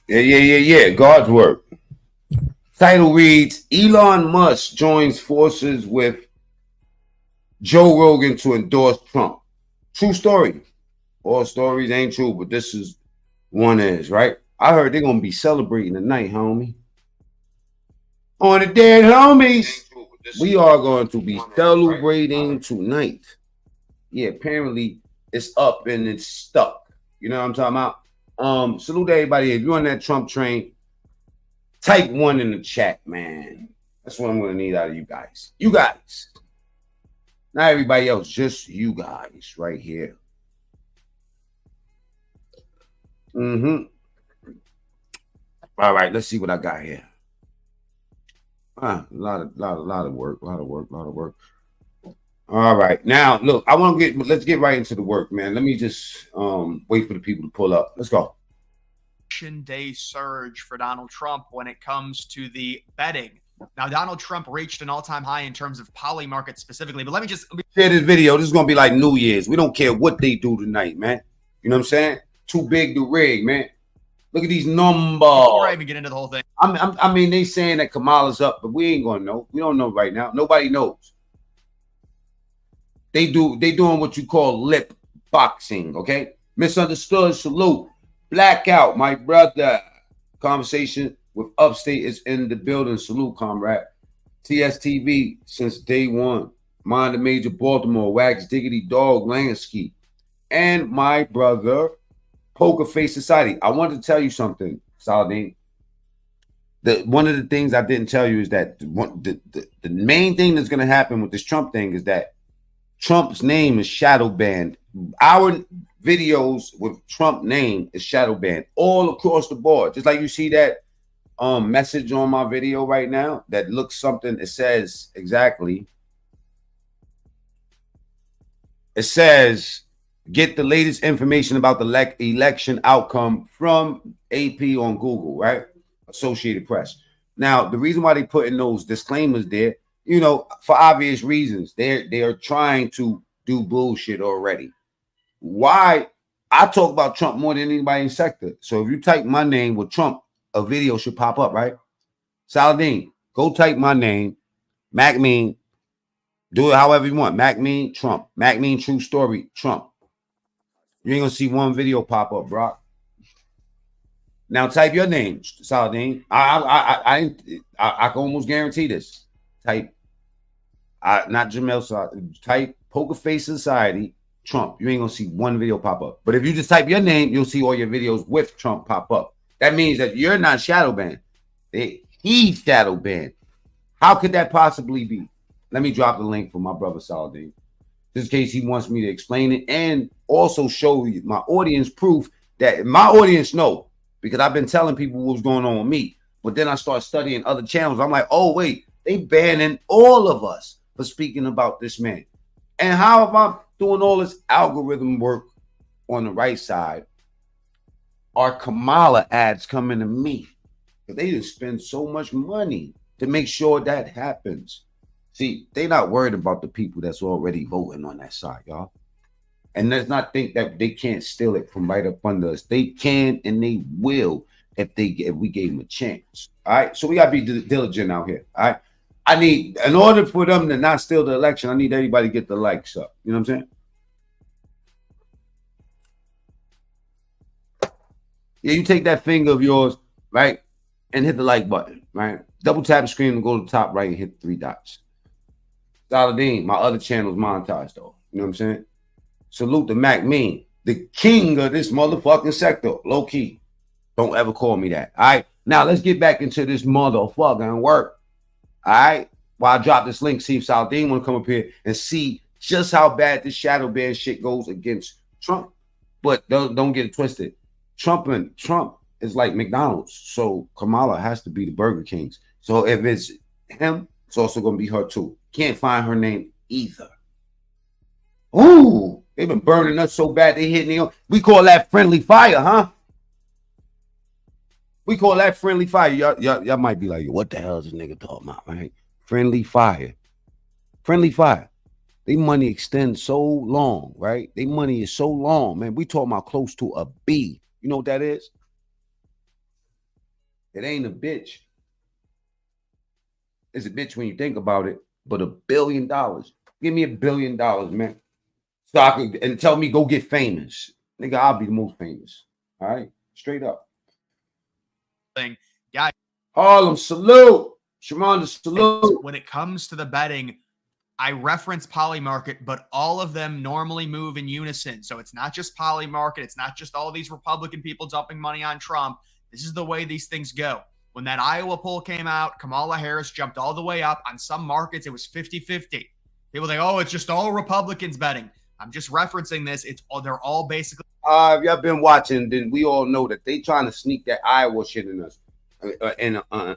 Yeah. God's work. Title reads, Elon Musk joins forces with Joe Rogan to endorse Trump. True story. All stories ain't true, but this is one is, right? I heard they're going to be celebrating tonight, homie. On the dead homies. We are going to be celebrating tonight. Yeah, apparently it's up and it's stuck. You know what I'm talking about? Salute everybody. If you're on that Trump train, type one in the chat, man. That's what I'm gonna need out of you guys. You guys. Not everybody else, just you guys right here. All right, let's see what I got here. A lot of work. All right, now look, let's get right into the work, man. Let me just wait for the people to pull up. Let's go. Day surge for Donald Trump when it comes to the betting. Now, Donald Trump reached an all-time high in terms of poly market specifically, but let me share this video. This is gonna be like New Year's. We don't care what they do tonight, man. You know what I'm saying? Too big to rig, man. Look at these numbers. Before I even get into the whole thing, I mean, they saying that Kamala's up, but we ain't gonna know. We don't know right now. Nobody knows. They doing what you call lip boxing, okay? Misunderstood, salute. Blackout, my brother. Conversation with Upstate is in the building. Salute, comrade. TSTV since day one. Mind the Major Baltimore. Wags Diggity Dog Lansky. And my brother, Poker Face Society. I wanted to tell you something, Saladin. One of the things I didn't tell you is that the main thing that's going to happen with this Trump thing is that Trump's name is shadow banned. Our videos with Trump name is shadow banned all across the board. Just like you see that message on my video right now that looks something. It says exactly. It says, get the latest information about the election outcome from AP on Google, right? Associated Press. Now, the reason why they put in those disclaimers there, you know, for obvious reasons, they are trying to do bullshit already. Why? I talk about Trump more than anybody in the sector. So if you type my name with Trump, a video should pop up, right? Saladin, go type my name, Mac Mean. Do it however you want. Mac Mean, Trump. Mac Mean, True Story, Trump. You ain't gonna see one video pop up, Brock. Now type your name, Saladin. I can almost guarantee this. Type, not Jamel. Type Poker Face Society, Trump. You ain't gonna see one video pop up. But if you just type your name, you'll see all your videos with Trump pop up. That means that you're not shadow banned. He's shadow banned. How could that possibly be? Let me drop the link for my brother Saladin, just in case he wants me to explain it and also show you my audience proof that my audience know, because I've been telling people what was going on with me. But then I start studying other channels. I'm like, oh, wait, they banning all of us for speaking about this man. And how am I doing all this algorithm work on the right side? Are Kamala ads coming to me? Because they didn't spend so much money to make sure that happens. See, they not worried about the people that's already voting on that side, y'all. And let's not think that they can't steal it from right up under us. They can and they will if we gave them a chance. All right. So we gotta be diligent out here. All right. I need, in order for them to not steal the election, I need everybody to get the likes up. You know what I'm saying? Yeah, you take that finger of yours, right, and hit the like button, right? Double tap the screen and go to the top right and hit the 3 dots. Saladin, my other channel's monetized though. You know what I'm saying? Salute to Mac Mean, the king of this motherfucking sector. Low key. Don't ever call me that. All right. Now let's get back into this motherfucking work. All right. While I drop this link, see if Saladin want to come up here and see just how bad this shadow ban shit goes against Trump. But don't get it twisted. Trump is like McDonald's. So Kamala has to be the Burger Kings. So if it's him, it's also going to be her too. Can't find her name either. Ooh, they've been burning us so bad they hitting me. We call that friendly fire, huh? We call that friendly fire. Y'all might be like, what the hell is this nigga talking about, right? Friendly fire. Friendly fire. They money extends so long, right? They money is so long, man. We talking about close to a B. You know what that is? It ain't a bitch. It's a bitch when you think about it, but $1 billion. Give me $1 billion, man. So I can, and tell me go get famous. Nigga, I'll be the most famous. All right? Straight up. Thing. Yeah. Harlem, salute. Sharonda, salute. When it comes to the betting, I reference Polymarket, but all of them normally move in unison. So it's not just Polymarket. It's not just all these Republican people dumping money on Trump. This is the way these things go. When that Iowa poll came out, Kamala Harris jumped all the way up. On some markets, it was 50-50. People think, oh, it's just all Republicans betting. I'm just referencing this. They're all basically. If y'all been watching, then we all know that they trying to sneak that Iowa shit in us,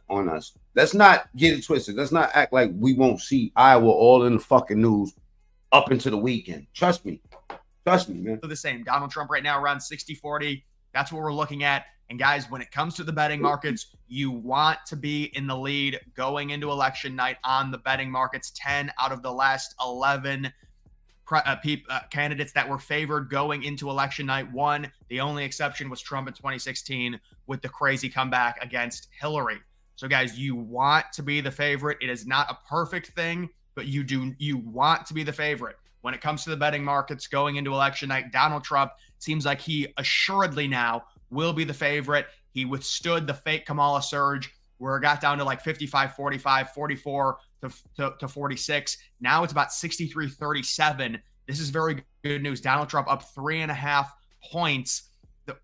on us. Let's not get it twisted. Let's not act like we won't see Iowa all in the fucking news up into the weekend. Trust me, man. The same. Donald Trump right now around 60-40. That's what we're looking at. And guys, when it comes to the betting markets, you want to be in the lead going into election night on the betting markets. 10 out of the last 11 candidates that were favored going into election night won. The only exception was Trump in 2016 with the crazy comeback against Hillary. So guys, you want to be the favorite. It is not a perfect thing, but you want to be the favorite. When it comes to the betting markets going into election night, Donald Trump seems like he assuredly now will be the favorite. He withstood the fake Kamala surge where it got down to like 55-45, 44 to 46. Now it's about 63-37. This is very good news. Donald Trump up 3.5 points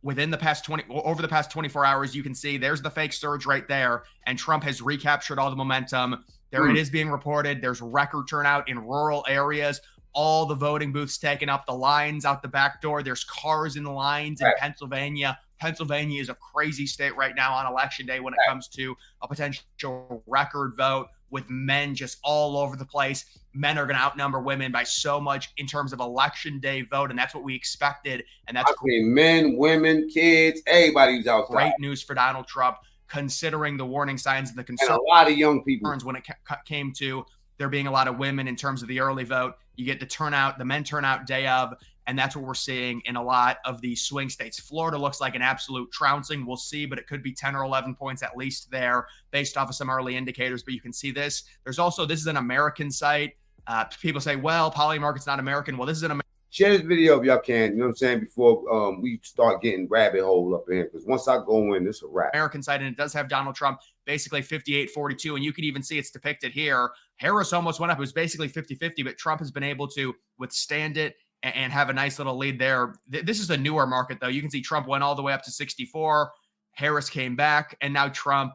within the past over the past 24 hours. You can see there's the fake surge right there. And Trump has recaptured all the momentum. There it is being reported. There's record turnout in rural areas. All the voting booths taken up, the lines out the back door. There's cars in the lines in Pennsylvania. Pennsylvania is a crazy state right now on election day when it comes to a potential record vote with men just all over the place. Men are going to outnumber women by so much in terms of election day vote, and that's what we expected. And that's men, women, kids, everybody's outside. Great news for Donald Trump, considering the warning signs and the concerns. And a lot of young people. When it came to there being a lot of women in terms of the early vote. You get the turnout, the men turnout day of, and that's what we're seeing in a lot of the swing states. Florida looks like an absolute trouncing. We'll see, but it could be 10 or 11 points at least there based off of some early indicators. But you can see this. There's also, this is an American site. People say, well, Polymarket's not American. Well, this is an American. Share this video if y'all can, you know what I'm saying, before we start getting rabbit hole up in here. Because once I go in, this is a wrap. American site, and it does have Donald Trump basically 58-42. And you can even see it's depicted here. Harris almost went up. It was basically 50-50, but Trump has been able to withstand it and have a nice little lead there. This is a newer market, though. You can see Trump went all the way up to 64. Harris came back, and now Trump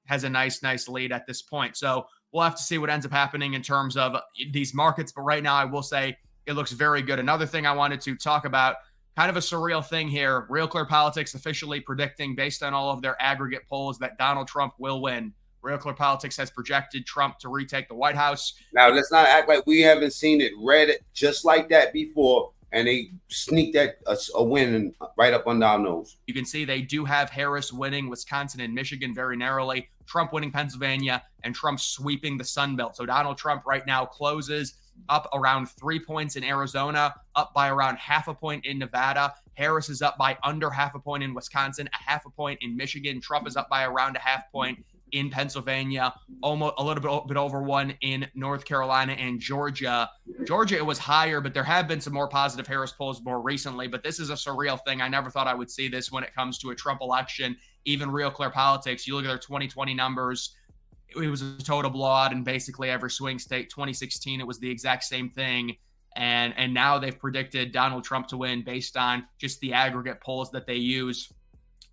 has a nice lead at this point. So we'll have to see what ends up happening in terms of these markets. But right now, I will say it looks very good. Another thing I wanted to talk about, kind of a surreal thing here. Real Clear Politics officially predicting, based on all of their aggregate polls, that Donald Trump will win. Real Clear Politics has projected Trump to retake the White House. Now, let's not act like we haven't seen it read just like that before, and they sneaked that a win right up under our nose. You can see they do have Harris winning Wisconsin and Michigan very narrowly, Trump winning Pennsylvania, and Trump sweeping the Sun Belt. So Donald Trump right now closes up around 3 points in Arizona, up by around 0.5 point in Nevada. Harris is up by under 0.5 point in Wisconsin, 0.5 point in Michigan. Trump is up by around 0.5 point in Pennsylvania, almost a little bit over 1 in North Carolina and Georgia. Georgia, it was higher, but there have been some more positive Harris polls more recently. But this is a surreal thing. I never thought I would see this when it comes to a Trump election. Even Real Clear Politics, you look at their 2020 numbers, it was a total blowout in basically every swing state. 2016, it was the exact same thing. And now they've predicted Donald Trump to win based on just the aggregate polls that they use.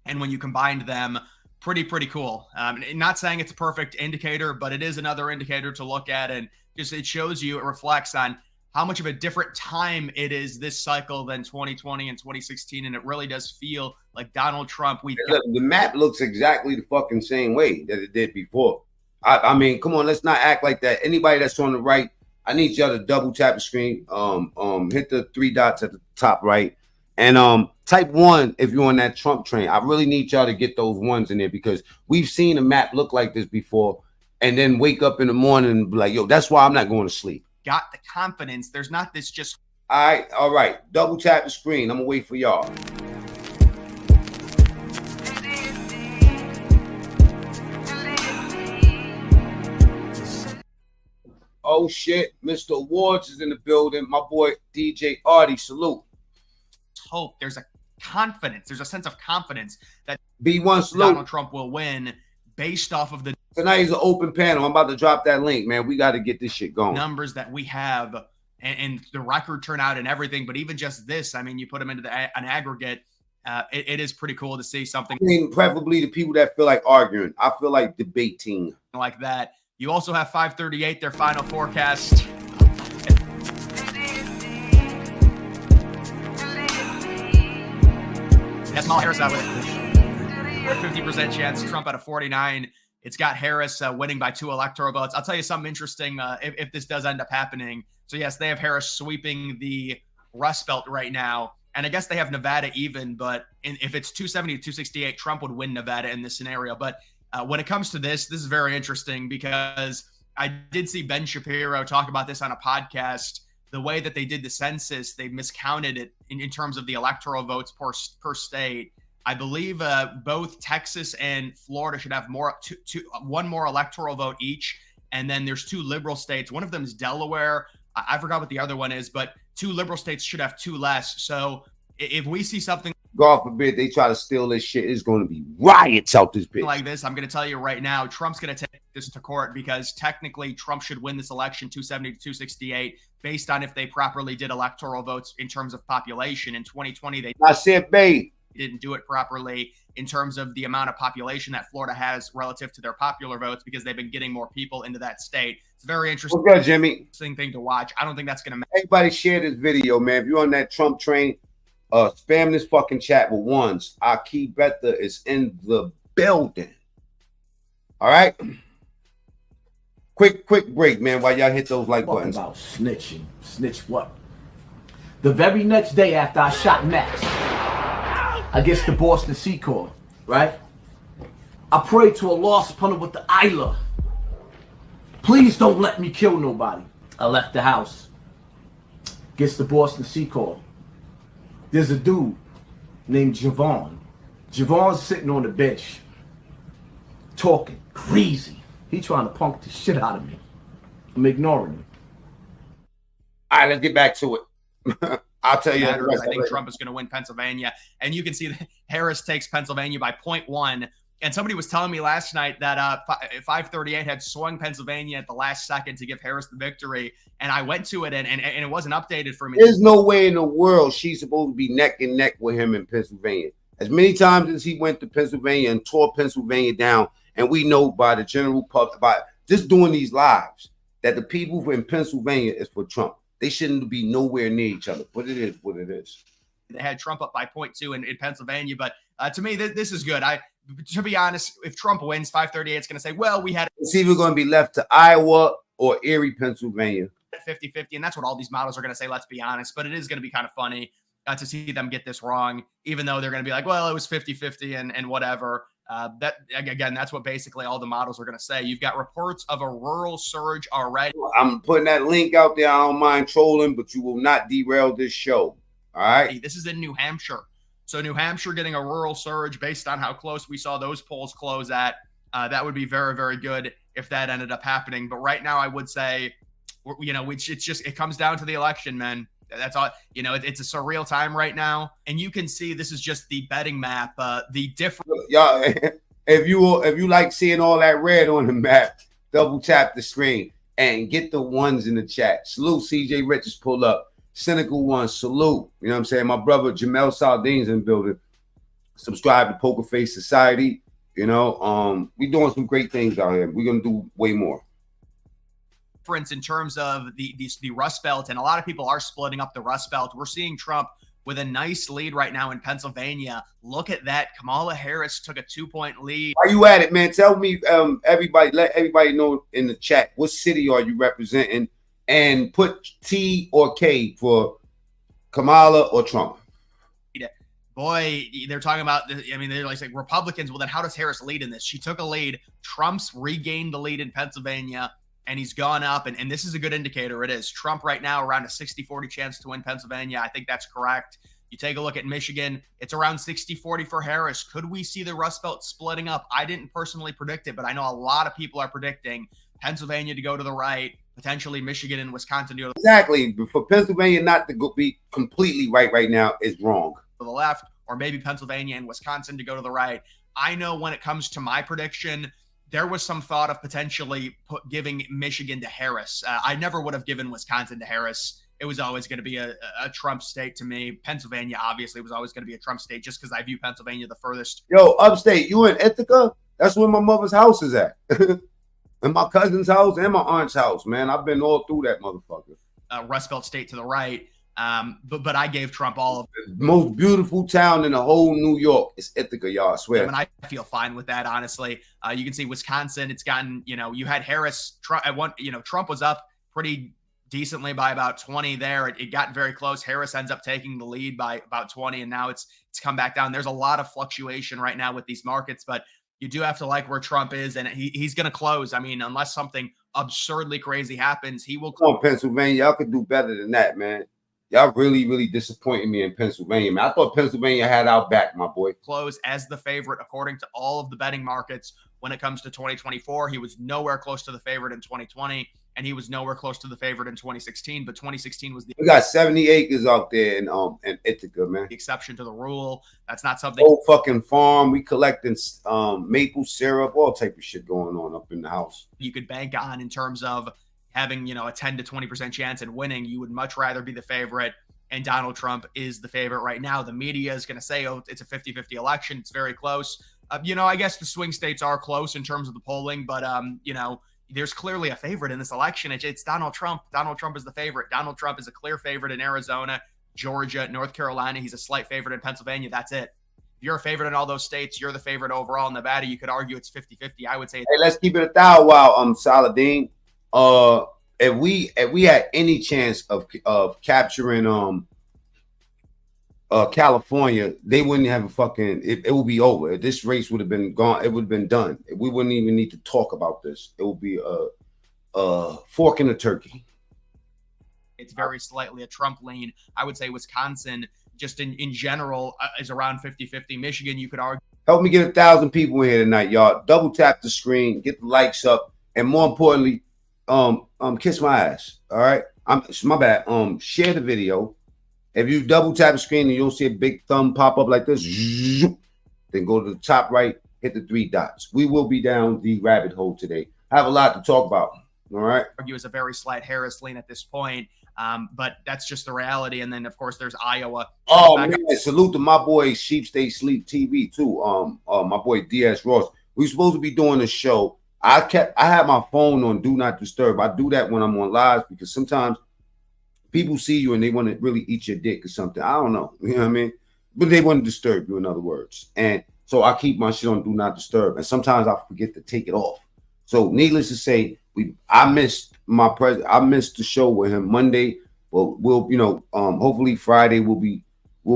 And when you combined them, pretty cool. Not saying it's a perfect indicator, but it is another indicator to look at. And just it shows you, it reflects on how much of a different time it is this cycle than 2020 and 2016. And it really does feel like Donald Trump. The map looks exactly the fucking same way that it did before. I mean, come on, let's not act like that. Anybody that's on the right, I need y'all to double tap the screen. Hit the 3 dots at the top right. And type 1 if you're on that Trump train. I really need y'all to get those ones in there because we've seen a map look like this before and then wake up in the morning and be like, yo, that's why I'm not going to sleep. Got the confidence. There's not this just. All right. Double tap the screen. I'm going to wait for y'all. Oh shit, Mr. Awards is in the building. My boy DJ Artie, salute. Hope there's a confidence, there's a sense of confidence that B1 salute. Donald Trump will win based off of the tonight is an open panel. I'm about to drop that link, man. We got to get this shit going. Numbers that we have and the record turnout and everything, but even just this, I mean, you put them into an aggregate. It is pretty cool to see something. I mean, preferably the people that feel like arguing. I feel like debating like that. You also have 538, their final forecast. That's Kamala Harris out with a 50% chance. Trump at a 49. It's got Harris winning by 2 electoral votes. I'll tell you something interesting if this does end up happening. So yes, they have Harris sweeping the Rust Belt right now. And I guess they have Nevada even, but if it's 270 to 268, Trump would win Nevada in this scenario. But when it comes to this is very interesting because I did see Ben Shapiro talk about this on a podcast. The way that they did the census, they miscounted it in terms of the electoral votes per state. I believe both Texas and Florida should have one more electoral vote each. And then there's 2 liberal states. One of them is Delaware. I forgot what the other one is, but 2 liberal states should have 2 less. So if we see something, God forbid they try to steal this shit, it's going to be riots out this bitch. Like this, I'm going to tell you right now, Trump's going to take this to court because technically Trump should win this election 270 to 268 based on if they properly did electoral votes in terms of population. In 2020, I said, babe, didn't do it properly in terms of the amount of population that Florida has relative to their popular votes because they've been getting more people into that state. It's very interesting. What's good, Jimmy? Thing to watch. I don't think that's going to matter. Everybody share this video, man. If you're on that Trump train, spam this fucking chat with ones. Aki Betha is in the building. All right. Quick break, man, while y'all hit those like buttons. About snitching. Snitch what? The very next day after I shot Max against the Boston Seacourt, right? I prayed to Allah subhanahu wa ta'ala. Please don't let me kill nobody. I left the house. Against the Boston Seacourt. There's a dude named Javon. Javon's sitting on the bench talking crazy. He trying to punk the shit out of me. I'm ignoring him. All right, let's get back to it. I'll tell you. I think Trump is going to win Pennsylvania. And you can see that Harris takes Pennsylvania by 0.1. And somebody was telling me last night that 538 had swung Pennsylvania at the last second to give Harris the victory. And I went to it, and it wasn't updated for me. There's no way in the world she's supposed to be neck and neck with him in Pennsylvania. As many times as he went to Pennsylvania and tore Pennsylvania down, and we know by the general public, by just doing these lives, that the people in Pennsylvania is for Trump. They shouldn't be nowhere near each other, but it is what it is. They had Trump up by 0.2 in Pennsylvania, but to me, this is good. To be honest, if Trump wins 538, it's going to say, well, we had it's either going to be left to Iowa or Erie, Pennsylvania. 50-50, and that's what all these models are going to say, let's be honest. But it is going to be kind of funny to see them get this wrong, even though they're going to be like, well, it was 50-50 and whatever. That's what basically all the models are going to say. You've got reports of a rural surge already. I'm putting that link out there. I don't mind trolling, but you will not derail this show. All right. This is in New Hampshire. So New Hampshire getting a rural surge based on how close we saw those polls close at. That would be very, very good if that ended up happening. But right now I would say, it comes down to the election, man. That's all, it's a surreal time right now. And you can see this is just the betting map, the different. Y'all, if you like seeing all that red on the map, double tap the screen and get the ones in the chat. Salute CJ Richards, pull up. Cynical One, salute. You know what I'm saying? My brother Jamel Saldine's in the building. Subscribe to Poker Face Society. We doing some great things out here. We're gonna do way more. In terms of the Rust Belt, and a lot of people are splitting up the Rust Belt. We're seeing Trump with a nice lead right now in Pennsylvania. Look at that. Kamala Harris took a 2-point lead. Are you at it, man? Tell me, everybody, let everybody know in the chat, what city are you representing? And put T or K for Kamala or Trump. Boy, they're talking about, they're like saying Republicans. Well, then how does Harris lead in this? She took a lead. Trump's regained the lead in Pennsylvania, and he's gone up. And this is a good indicator. It is. Trump right now around a 60-40 chance to win Pennsylvania. I think that's correct. You take a look at Michigan. It's around 60-40 for Harris. Could we see the Rust Belt splitting up? I didn't personally predict it, but I know a lot of people are predicting Pennsylvania to go to the right, potentially Michigan and Wisconsin to Exactly. But for Pennsylvania not to go be completely right now is wrong. the left, or maybe Pennsylvania and Wisconsin to go to the right. I know when it comes to my prediction, there was some thought of potentially giving Michigan to Harris. I never would have given Wisconsin to Harris. It was always going to be a Trump state to me. Pennsylvania obviously was always going to be a Trump state just because I view Pennsylvania the furthest. Yo, upstate, you in Ithaca? That's where my mother's house is at. And my cousin's house and my aunt's house, man. I've been all through that motherfucker. Rust Belt state to the right. But I gave Trump all of the most beautiful town in the whole New York is Ithaca, y'all. I swear. And I feel fine with that, honestly. You can see Wisconsin. It's gotten, you had Harris. Trump at one, Trump was up pretty decently by about 20 there. It got very close. Harris ends up taking the lead by about 20, and now it's come back down. There's a lot of fluctuation right now with these markets, but you do have to like where Trump is, and he's going to close. I mean, unless something absurdly crazy happens, he will close. Come on, Pennsylvania. Y'all could do better than that, man. Y'all really disappointed me in Pennsylvania, man. I thought Pennsylvania had our back, my boy. Close as the favorite according to all of the betting markets when it comes to 2024. He was nowhere close to the favorite in 2020, and he was nowhere close to the favorite in 2016. But 2016 was the we got 70 acres out there in Ithaca, man. The exception to the rule. That's not something. Whole fucking farm. We collecting maple syrup, all type of shit going on up in the house. You could bank on in terms of having, a 10 to 20% chance in winning. You would much rather be the favorite, and Donald Trump is the favorite right now. The media is going to say, oh, it's a 50-50 election. It's very close. I guess the swing states are close in terms of the polling, but, there's clearly a favorite in this election. It's Donald Trump. Donald Trump is the favorite. Donald Trump is a clear favorite in Arizona, Georgia, North Carolina. He's a slight favorite in Pennsylvania. That's it. If you're a favorite in all those states, you're the favorite overall. In Nevada, you could argue it's 50-50. I would say. Hey, let's keep it 1,000 while Saladin. If we had any chance of capturing California, they wouldn't have a fucking it would be over. This race would have been gone, it would have been done. We wouldn't even need to talk about this. It would be a fork in a turkey. It's very slightly a Trump lean. I would say Wisconsin, just in general, is around 50-50. Michigan, you could argue. Help me get 1,000 people in here tonight, y'all. Double tap the screen, get the likes up, and more importantly, kiss my ass. All right. It's my bad. Share the video. If you double tap the screen and you'll see a big thumb pop up like this, then go to the top right, hit the 3 dots. We will be down the rabbit hole today. I have a lot to talk about. All right. Argue is a very slight Harris lean at this point. But that's just the reality. And then of course there's Iowa. Oh man, salute to my boy Sheep Stay Sleep TV too. My boy DS Ross. We were supposed to be doing a show. I had my phone on Do Not Disturb. I do that when I'm on live because sometimes people see you and they want to really eat your dick or something. I don't know. You know what I mean? But they want to disturb you, in other words. And so I keep my shit on Do Not Disturb. And sometimes I forget to take it off. So needless to say, I missed the show with him Monday. But we'll, hopefully Friday we'll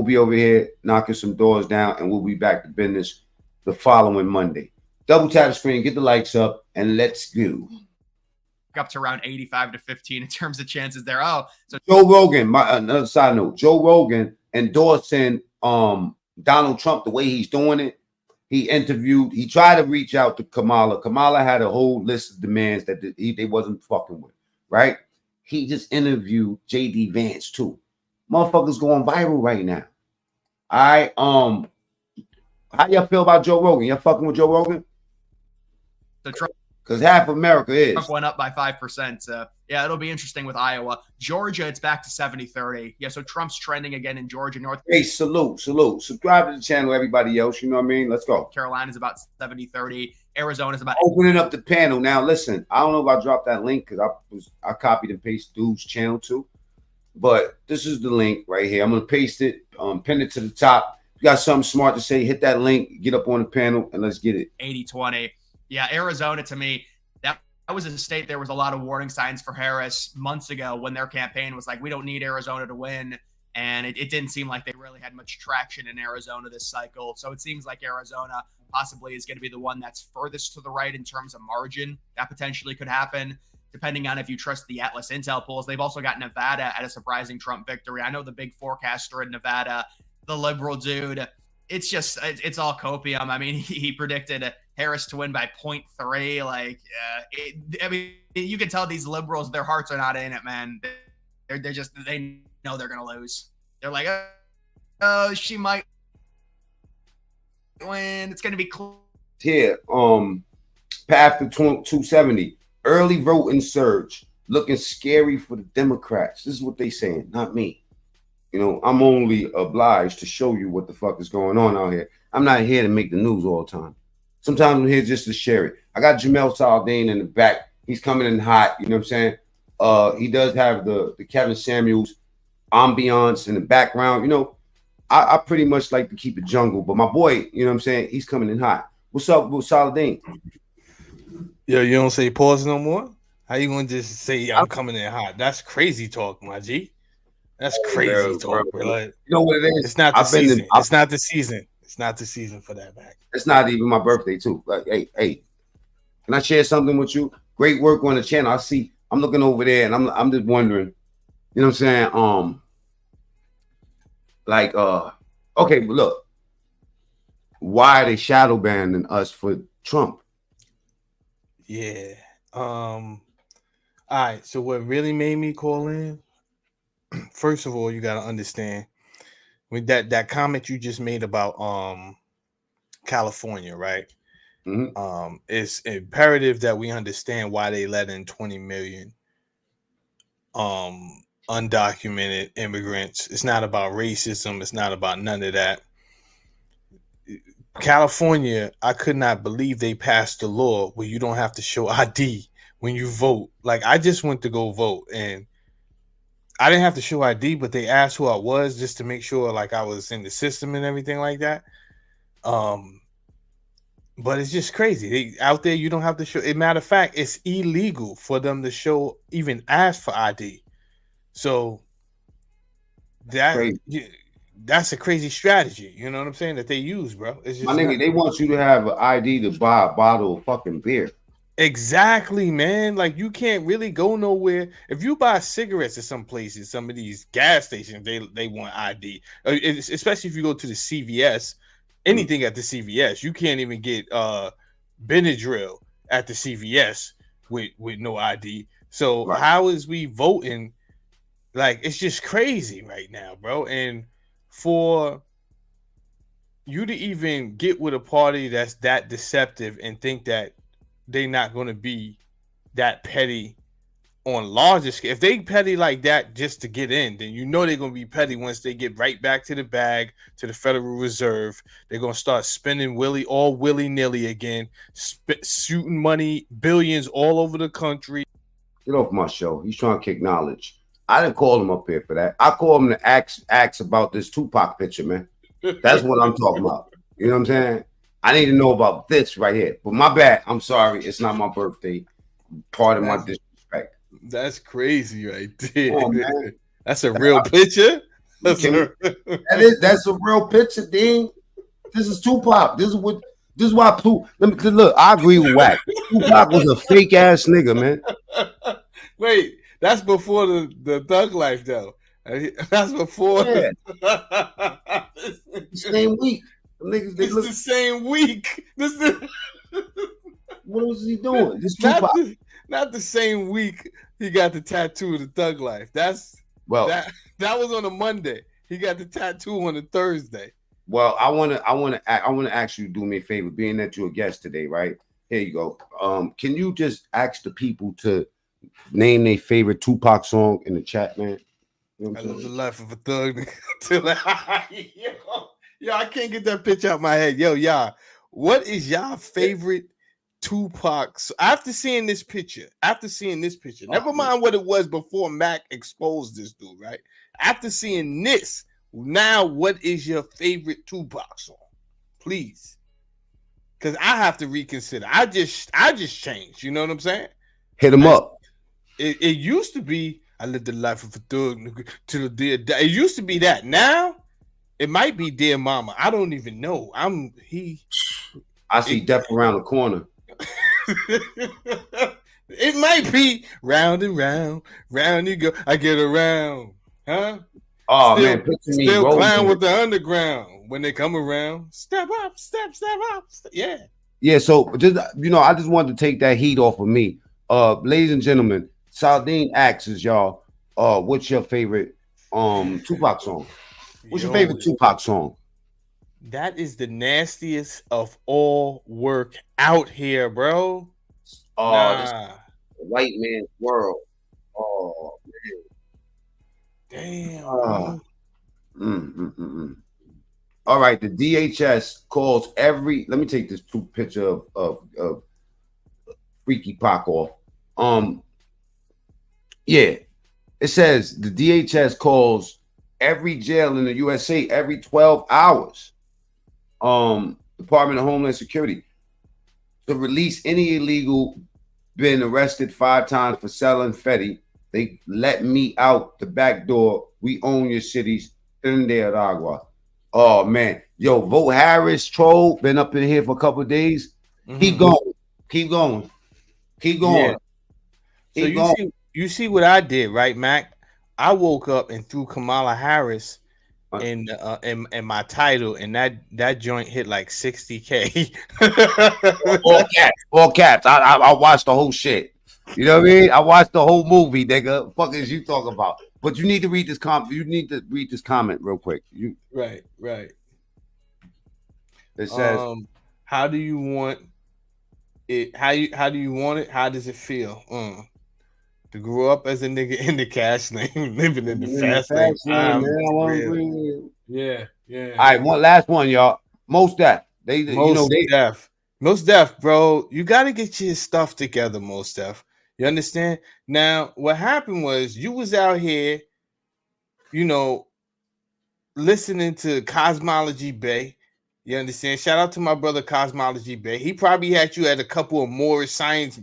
be over here knocking some doors down and we'll be back to business the following Monday. Double tap the screen, get the likes up, and let's go. Up to around 85-15 in terms of chances there. Oh, so Joe Rogan, another side note, Joe Rogan endorsing Donald Trump the way he's doing it. He tried to reach out to Kamala. Kamala had a whole list of demands that they wasn't fucking with, right? He just interviewed J.D. Vance too. Motherfuckers going viral right now. All right, how y'all feel about Joe Rogan? Y'all fucking with Joe Rogan? Trump, because half America is. Trump went up by 5%. Yeah, it'll be interesting with Iowa. Georgia, it's back to 70-30. Yeah, so Trump's trending again in Georgia. Hey, salute. Subscribe to the channel, everybody else. You know what I mean? Let's go. Carolina's about 70-30. Arizona's about... Opening up the panel. Now, listen, I don't know if I dropped that link because I copied and pasted dude's channel too. But this is the link right here. I'm going to paste it, pin it to the top. If you got something smart to say, hit that link, get up on the panel, and let's get it. 80-20. Yeah, Arizona, to me, that was a state there was a lot of warning signs for Harris months ago when their campaign was like, we don't need Arizona to win. And it didn't seem like they really had much traction in Arizona this cycle. So it seems like Arizona possibly is going to be the one that's furthest to the right in terms of margin. That potentially could happen, depending on if you trust the Atlas Intel polls. They've also got Nevada at a surprising Trump victory. I know the big forecaster in Nevada, the liberal dude, it's all copium. I mean, he predicted Harris to win by 0.3. Like, I mean, you can tell these liberals, their hearts are not in it, man. They know they're gonna lose. They're like, oh, she might win. It's gonna be close. Here, path to 270. Early voting surge looking scary for the Democrats. This is what they saying, not me. You know, I'm only obliged to show you what the fuck is going on out here. I'm not here to make the news all the time. Sometimes I'm here just to share it. I got Jamel Saldane in the back. He's coming in hot. You know what I'm saying? He does have the Kevin Samuels ambiance in the background. You know, I pretty much like to keep it jungle. But my boy, you know what I'm saying? He's coming in hot. What's up with Saldane? Yo, you don't say pause no more? How you gonna just say I'm coming in hot? That's crazy talk, my G. That's crazy talk, bro. Like, you know what it is? It's not the season. It's not the season. It's not the season for that back. It's not even my birthday, too. Like, hey, can I share something with you? Great work on the channel. I'm looking over there and I'm just wondering, you know what I'm saying? Okay, but look, why are they shadow banning us for Trump? Yeah. All right. So what really made me call in? First of all, you got to understand with that comment you just made about California, right? Mm-hmm. It's imperative that we understand why they let in 20 million undocumented immigrants. It's not about racism. It's not about none of that. California, I could not believe they passed a law where you don't have to show ID when you vote. Like, I just went to go vote and I didn't have to show ID, but they asked who I was just to make sure like I was in the system and everything like that. But it's just crazy. Out there, you don't have to show. As a matter of fact, it's illegal for them to show, even ask for ID. So that's a crazy strategy. You know what I'm saying? That they use, bro. It's just my nigga, they want you to have an ID to buy a bottle of fucking beer. Exactly, man. Like, you can't really go nowhere. If you buy cigarettes at some places, some of these gas stations, they want ID. Especially if you go to the CVS, anything at the CVS, you can't even get Benadryl at the CVS with no ID. So right. How is we voting? Like, it's just crazy right now, bro. And for you to even get with a party that's that deceptive and think that they're not going to be that petty on larger scale. If they petty like that just to get in, then you know they're going to be petty once they get right back to the bag, to the Federal Reserve. They're going to start spending willy-nilly again, shooting money, billions all over the country. Get off my show. He's trying to kick knowledge. I didn't call him up here for that. I called him to ask about this Tupac picture, man. That's what I'm talking about. You know what I'm saying? I need to know about this right here. But my bad. I'm sorry. It's not my birthday. Part of my disrespect. That's crazy right there. Oh, man. That's a real picture. That's a real picture, Dean. This is Tupac. This is why look, I agree with Wack. Tupac was a fake ass nigga, man. Wait, that's before the thug life though. That's before the same week. Niggas, the same week. What was he doing? This not the same week he got the tattoo of the thug life. That was on a Monday. He got the tattoo on a Thursday. Well, I want to ask you to do me a favor, being that you're a guest today, right? Here you go. Can you just ask the people to name their favorite Tupac song in the chat, man? You know I love the life of a thug. Yo, I can't get that picture out of my head. Yo, y'all, what is y'all favorite Tupac? After seeing this picture, never mind what it was before Mac exposed this dude, right? After seeing this, now what is your favorite Tupac song? Please. Because I have to reconsider. I just changed. You know what I'm saying? Hit him up. It used to be, I lived the life of a thug till the day of die. It used to be that. Now, it might be Dear Mama. I don't even know. I see death around the corner. It might be round and round, round you go. I get around, huh? Oh still, man, picture me still rolling. clown with the underground. when they come around, step up, step up. Yeah. Yeah, so just I just wanted to take that heat off of me. Ladies and gentlemen, Saldine asks y'all, what's your favorite Tupac song? What's your favorite Tupac song? That is the nastiest of all work out here, bro. This white man's world. Oh man. Damn. All right, the DHS calls every. Let me take this picture of Freaky Pac off. Yeah, it says the DHS calls every jail in the USA every 12 hours. Department of Homeland Security to release any illegal been arrested 5 times for selling Fetty. They let me out the back door. We own your cities. Agua. Oh man, yo, Vote Harris troll been up in here for a couple of days. Keep going. Yeah. So you see what I did, right, Mac? I woke up and threw Kamala Harris in my title, and that joint hit like 60K. all caps. I watched the whole shit. You know what I mean? I watched the whole movie, nigga. Fuck is you talking about? But you need to read this comment. You need to read this comment real quick. Right. It says, "How do you want it? How do you want it? How does it feel? To grow up as a nigga in the cash lane, living in the fast lane. Yeah. All right, one last one, y'all. Most Def. Most Def, bro. You got to get your stuff together, Most Def. You understand? Now, what happened was you was out here, listening to Cosmology Bay. You understand? Shout out to my brother Cosmology Bay. He probably had you at a couple of more science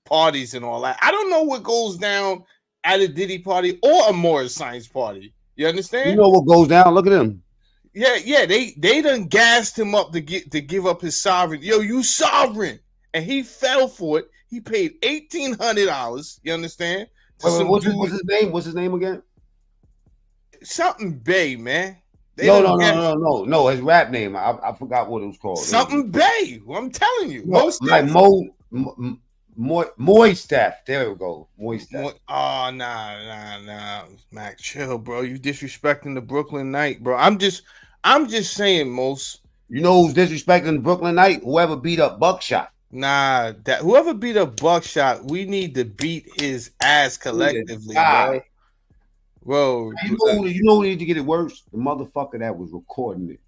parties and all that. I don't know what goes down at a Diddy party or a Morris Science party. You understand? You know what goes down? Look at him. Yeah. They done gassed him up to give up his sovereign. Yo, you sovereign, and he fell for it. He paid $1,800. You understand? What's his name? What's his name again? Something Bay, man. No. His rap name. I forgot what it was called. Something Bay. Well, I'm telling you. Moist Def. There we go. Moist Def. Oh, nah. Mac, chill, bro. You disrespecting the Brooklyn Knight, bro. I'm just saying, Most. You know who's disrespecting the Brooklyn Knight? Whoever beat up Buckshot. Nah, that whoever beat up Buckshot, we need to beat his ass collectively, bro. Bro, you know who need to get it worse? The motherfucker that was recording it.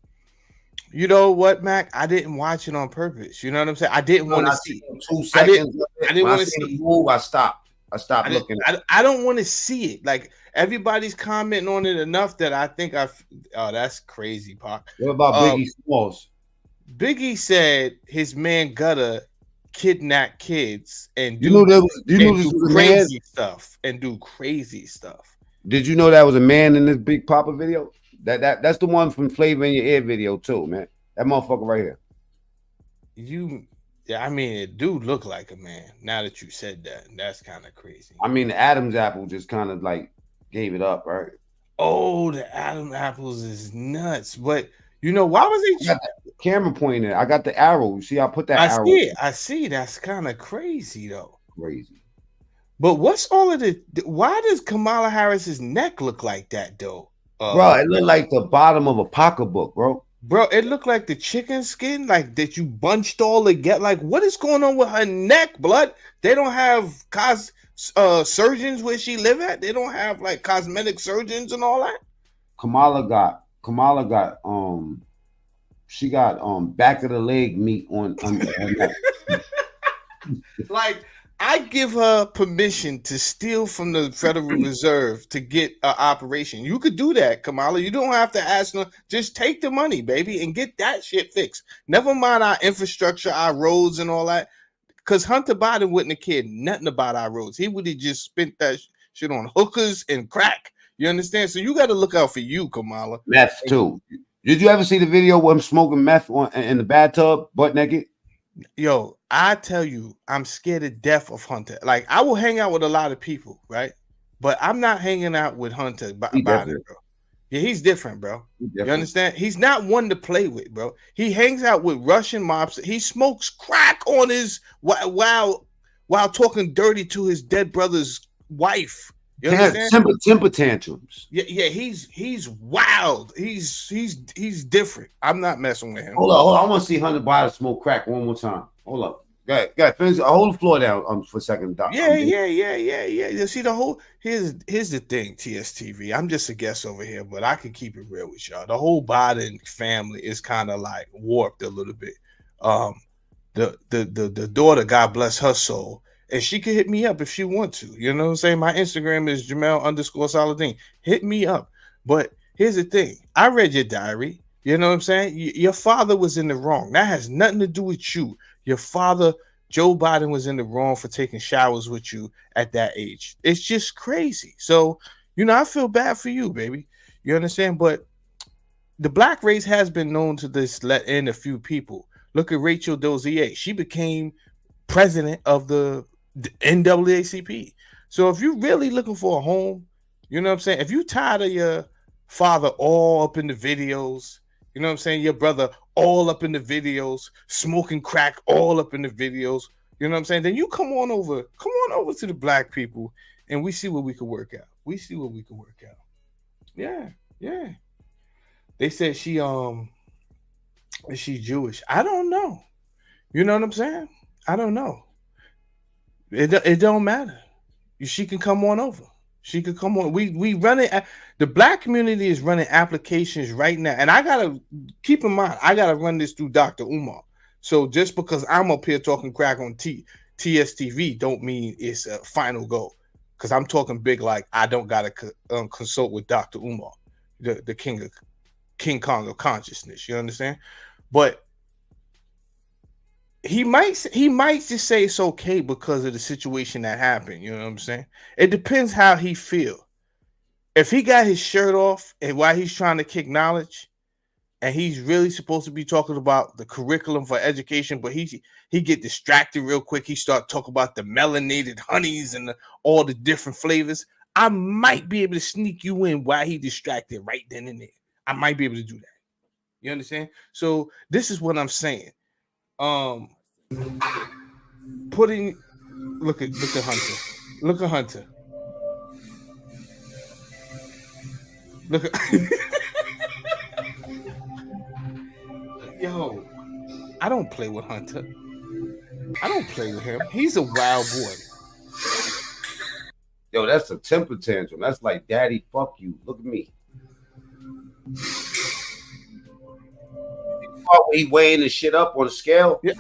You know what, Mac? I didn't watch it on purpose. You know what I'm saying? I didn't want to see 2 seconds. I didn't want to see the move. I stopped looking at it. I don't want to see it. Like, everybody's commenting on it enough that I think that's crazy, Pac. What about Biggie Smalls? Biggie said his man Gutter kidnap kids and do crazy stuff and do crazy stuff. Did you know that was a man in this Big Papa video? That's the one from Flavor in Your Ear video too, man. That motherfucker right here. It do look like a man. Now that you said that, that's kind of crazy. I mean, the Adam's apple just kind of like gave it up, right? Oh, the Adam's apples is nuts. But why was he? I got the camera pointing. I got the arrow. You see, I put that arrow. I see. That's kind of crazy, though. Crazy. But what's all of the? Why does Kamala Harris's neck look like that, though? Bro, it looked like the bottom of a pocketbook, bro. Bro, it looked like the chicken skin, like that you bunched all together. Like, what is going on with her neck, blood? They don't have surgeons where she live at. They don't have like cosmetic surgeons and all that. Kamala got she got back of the leg meat on her neck. Like, I give her permission to steal from the Federal Reserve to get an operation. You could do that, Kamala. You don't have to ask them. Just take the money, baby, and get that shit fixed. Never mind our infrastructure, our roads, and all that. Because Hunter Biden wouldn't have cared nothing about our roads. He would have just spent that shit on hookers and crack. You understand? So you got to look out for you, Kamala. Meth, too. Did you ever see the video where I'm smoking meth in the bathtub, butt naked? Yo, I tell you, I'm scared to death of Hunter. Like, I will hang out with a lot of people, right? But I'm not hanging out with Hunter Biden, bro. Yeah, he's different, bro. Different. You understand? He's not one to play with, bro. He hangs out with Russian mobs. He smokes crack on his while talking dirty to his dead brother's wife. You understand? Temper tantrums. Yeah, he's wild. He's different. I'm not messing with him. Hold on. I want to see Hunter Biden smoke crack one more time. Hold up. Go ahead. Finish. Hold the floor down for a second, Doc. Yeah. You see the whole here's the thing, TSTV. I'm just a guest over here, but I can keep it real with y'all. The whole Biden family is kind of like warped a little bit. The daughter, God bless her soul, and she can hit me up if she want to. You know what I'm saying? My Instagram is Jamel_Saladin. Hit me up. But here's the thing. I read your diary. You know what I'm saying? Your father was in the wrong. That has nothing to do with you. Your father, Joe Biden, was in the wrong for taking showers with you at that age. It's just crazy. So, I feel bad for you, baby. You understand? But the black race has been known to let in a few people. Look at Rachel Dozier. She became president of the NAACP. So if you're really looking for a home, you know what I'm saying? If you're tired of your father all up in the videos, you know what I'm saying? Your brother all up in the videos, smoking crack all up in the videos. You know what I'm saying? Then you come on over to the black people, and we see what we can work out. Yeah. They said she's Jewish. I don't know. You know what I'm saying? I don't know. It don't matter. She can come on over. She could come on. We run it. The black community is running applications right now, and I gotta keep in mind I gotta run this through Dr. Umar. So just because I'm up here talking crack on TSTV, don't mean it's a final go. Because I'm talking big, like I don't gotta consult with Dr. Umar, the King Kong of consciousness. You understand? But he might just say it's okay because of the situation that happened. You know what I'm saying? It depends how he feel. If he got his shirt off and while he's trying to kick knowledge, and he's really supposed to be talking about the curriculum for education, but he get distracted real quick. He start talking about the melanated honeys and all the different flavors. I might be able to sneak you in while he distracted right then and there. I might be able to do that. You understand? So this is what I'm saying. Look at Hunter. Look at Hunter. Look at Yo, I don't play with Hunter. I don't play with him. He's a wild boy. Yo, that's a temper tantrum. That's like, daddy, fuck you. Look at me. He weighing the shit up on the scale. Yeah.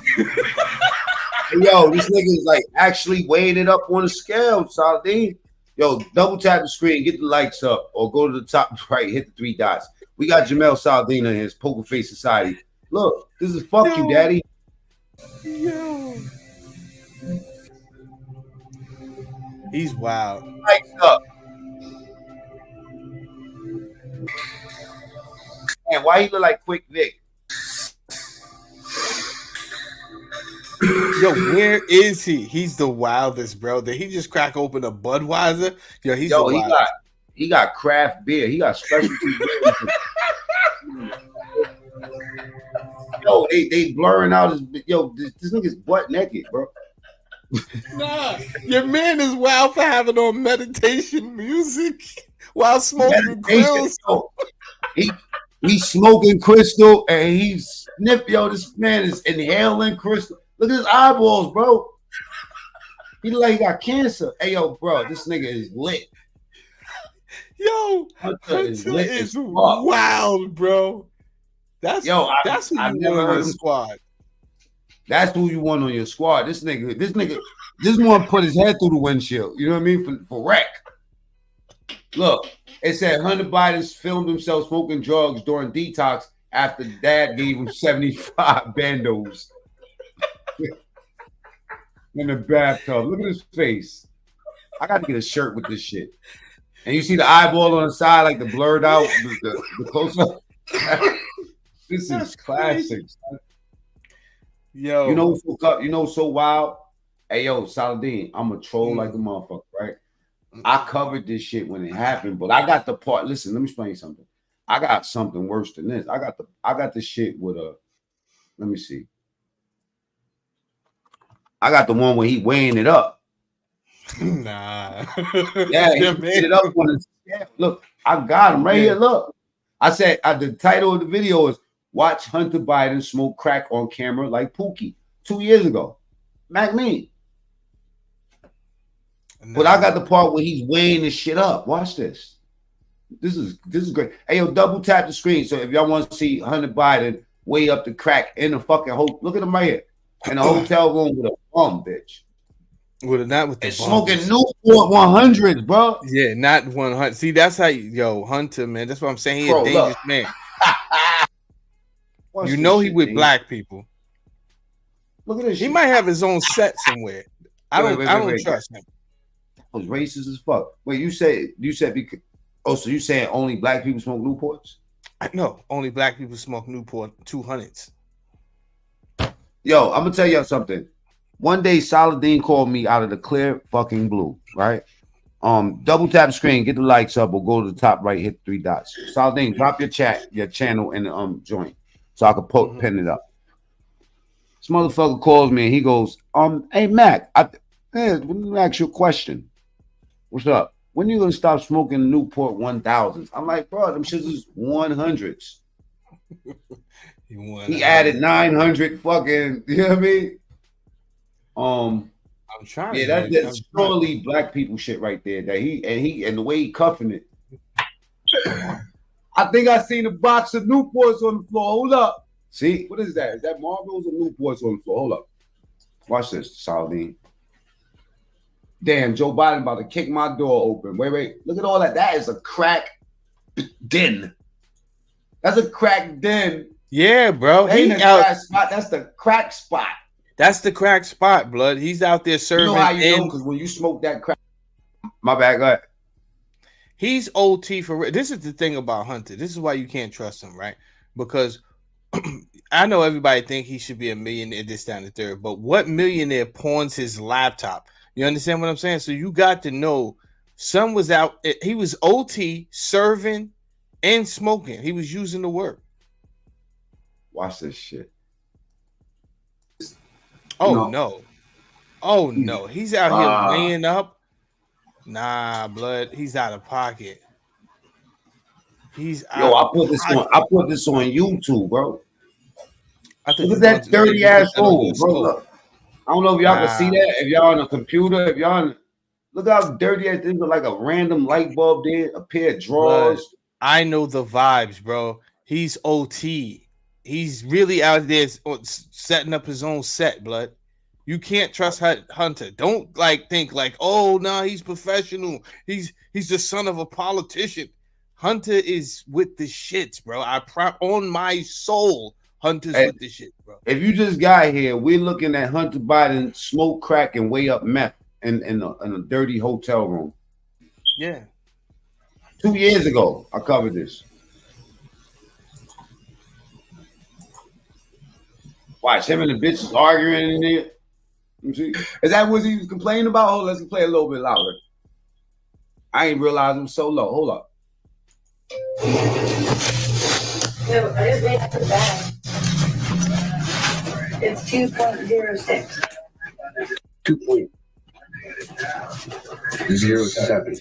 Yo, this nigga is like actually weighing it up on the scale, Saladin. Yo, double tap the screen, get the lights up, or go to the top right, hit the 3 dots. We got Jamel Saladin in his Poker Face Society. Look, this is fuck you, daddy. Yo. He's wild. Lights up. Man, why he look like Quick Vic? Yo, where is he? He's the wildest, bro. Did he just crack open a Budweiser? Yo, he's the wildest. He got craft beer. He got specialty beer. Yo, they blurring out his this nigga's butt naked, bro. Nah, your man is wild for having on meditation music while smoking grills. He's smoking crystal and he's this man is inhaling crystal. Look at his eyeballs, bro. He look like he got cancer. Hey, yo, bro, this nigga is lit. Yo, Hunter is wild, bro. That's who you want on your squad. That's who you want on your squad. This one put his head through the windshield. You know what I mean? For wreck. Look, it said Hunter Biden filmed himself smoking drugs during detox after dad gave him 75 bandos in the bathtub. Look at his face. I got to get a shirt with this shit. And you see the eyeball on the side, like the blurred out, the close up. This is classic. Yo, you know so wild. Hey, yo, Saladin, I'm a troll like a motherfucker, right? I covered this shit when it happened, but I got the part. Listen, let me explain something. I got something worse than this. I got the shit with a. Let me see. I got the one where he weighing it up. Nah. Yeah, he weighing it up on the scale. Look, I got him right here. Look, I said the title of the video is "Watch Hunter Biden Smoke Crack on Camera Like Pookie." 2 years ago, Mac me. Nah. But I got the part where he's weighing this shit up. Watch this. This is great. Hey, yo, double tap the screen. So if y'all want to see Hunter Biden weigh up the crack in the fucking whole, look at him right here in a hotel room with a bum, bitch. With not with the smoking Newport 100s, bro. Yeah, not 100. See, that's how Hunter, man. That's what I'm saying. He's a dangerous man. You know he with black people. Look at this. He might have his own set somewhere. I don't trust him. I was racist as fuck. Wait, you said because so you saying only black people smoke Newports? No, only black people smoke Newport 200s. Yo, I'm gonna tell y'all something. One day, Saladin called me out of the clear fucking blue, right? Double tap the screen, get the likes up, or go to the top right, hit 3 dots. Saladin, drop your channel in the joint, so I can pin it up. This motherfucker calls me and he goes, hey Mac, let me ask you a question. What's up? When you gonna stop smoking Newport 1000s? I'm like, bro, them shits is 100s. He added 900 fucking, you know what I mean? I'm trying. Yeah, that's surely black people shit right there. That and the way he cuffing it. I think I seen a box of Newports on the floor. Hold up. See, what is that? Is that Marlboros or Newports on the floor? Hold up. Watch this, Saladin. Damn, Joe Biden about to kick my door open. Wait. Look at all that. That is a crack den. That's a crack den. Yeah, bro. Spot. That's the crack spot. That's the crack spot, blood. He's out there serving. You know how you know? Because when you smoke that crack. My bad, go ahead. He's OT for real. This is the thing about Hunter. This is why you can't trust him, right? Because I know everybody think he should be a millionaire, this, down, the third. But what millionaire pawns his laptop? You understand what I'm saying? So you got to know son was out. He was OT, serving, and smoking. He was using the work. Watch this shit. Oh, no. Oh, no. He's out here laying up. Nah, blood. He's out of pocket. I put this on YouTube, bro. Look at that dirty ass room, bro. Look. I don't know if y'all can see that. If y'all on a computer, look how dirty that thing look, like a random light bulb there, a pair of drawers. Blood. I know the vibes, bro. He's OT. He's really out there setting up his own set, blood. You can't trust Hunter. Don't think oh no, he's professional. He's the son of a politician. Hunter is with the shits, bro. On my soul, Hunter's with the shit, bro. If you just got here, we're looking at Hunter Biden smoke crack and weigh up meth in a dirty hotel room. Yeah. 2 years ago, I covered this. Watch him and the bitches arguing in there. See? Is that what he was complaining about? Hold on, let's play a little bit louder. I ain't realized it was so low. Hold up. No, I just made it to the bag. It's 2.06. 2.07.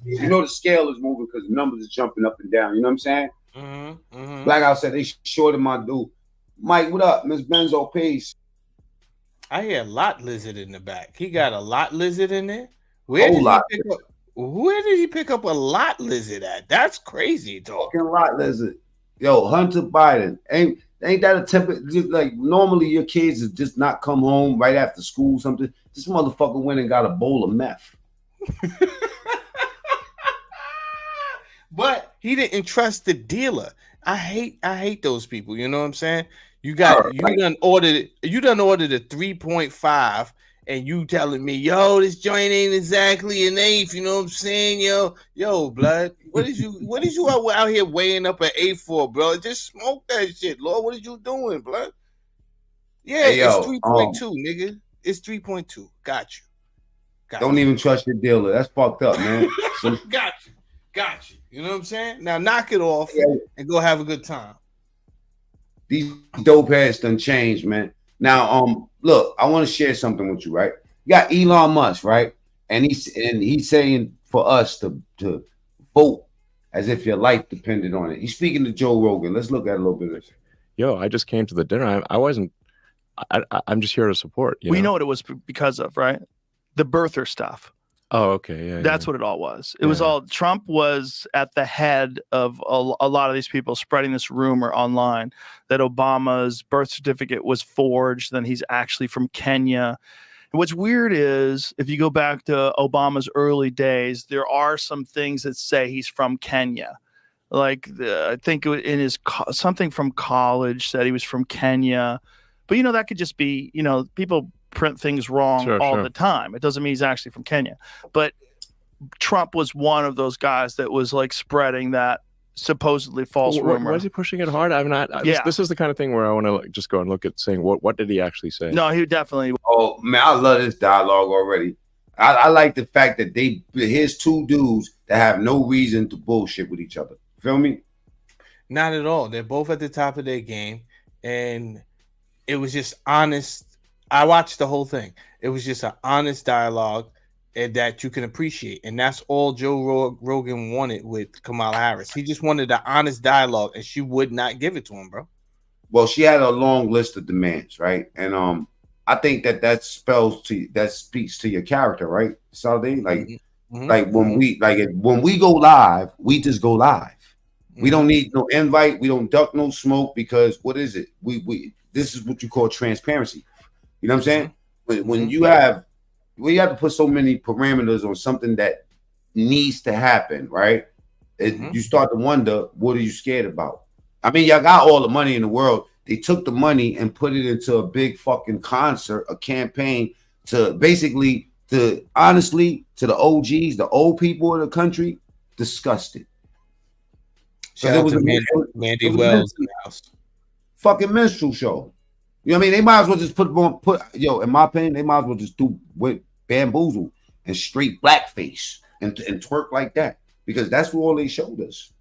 You know the scale is moving because the numbers are jumping up and down. You know what I'm saying? Mm-hmm, mm-hmm. Blackout said they shorted my dude. Mike, what up? Miss Benzo, peace. I hear a lot lizard in the back. He got a lot lizard in there. Where did he pick up a lot lizard at? That's crazy, dog. Fucking lot lizard. Yo, Hunter Biden. Ain't that a temper? Just like normally your kids is just not come home right after school, something. This motherfucker went and got a bowl of meth. But he didn't trust the dealer. I hate those people. You know what I'm saying? You done ordered a 3.5 and you telling me, yo, this joint ain't exactly an eighth. You know what I'm saying? Yo, blood. What is you out here weighing up an eighth for, bro? Just smoke that shit, Lord. What are you doing, blood? Yeah, hey, it's 3.2, nigga. It's 3.2. Got you. Don't even trust your dealer. That's fucked up, man. Got Got you. You know what I'm saying? Now knock it off and go have a good time. These dope heads done changed, man. Now, look, I want to share something with you, right? You got Elon Musk, right? And he's saying for us to vote as if your life depended on it. He's speaking to Joe Rogan. Let's look at a little bit of this. Yo, I just came to the dinner. I wasn't. I'm just here to support. We know what it was because of, right? The birther stuff. Oh, okay. Yeah, that's what it all was. It was all Trump was at the head of a lot of these people spreading this rumor online that Obama's birth certificate was forged. Then he's actually from Kenya. And what's weird is if you go back to Obama's early days, there are some things that say he's from Kenya. Like I think in his something from college said he was from Kenya. But, that could just be, people print things wrong all the time. It doesn't mean he's actually from Kenya. But Trump was one of those guys that was like spreading that supposedly false rumor. Was he pushing it hard? I'm not. This is the kind of thing where I want to just go and look at saying, what did he actually say? No, he definitely. Oh, man, I love this dialogue already. I like the fact that here's two dudes that have no reason to bullshit with each other. Feel me? Not at all. They're both at the top of their game. And it was just honest. I watched the whole thing. It was just an honest dialogue that you can appreciate. And that's all Joe Rogan wanted with Kamala Harris. He just wanted an honest dialogue, and she would not give it to him, bro. Well, she had a long list of demands, right? And I think that speaks to your character, right, Saladin? Like when we go live, we just go live. We don't need no invite. We don't duck no smoke because what is it? This is what you call transparency. You know what I'm saying? When you have to put so many parameters on something that needs to happen, right? You start to wonder, what are you scared about? I mean, y'all got all the money in the world. They took the money and put it into a big fucking concert, a campaign to basically, honestly, to the OGs, the old people of the country, disgusted. Shout out to Mandy Wells in the house. Fucking minstrel show. You know what I mean? They might as well just in my opinion, they might as well just do with bamboozle and straight blackface and twerk like that. Because that's what all they showed us.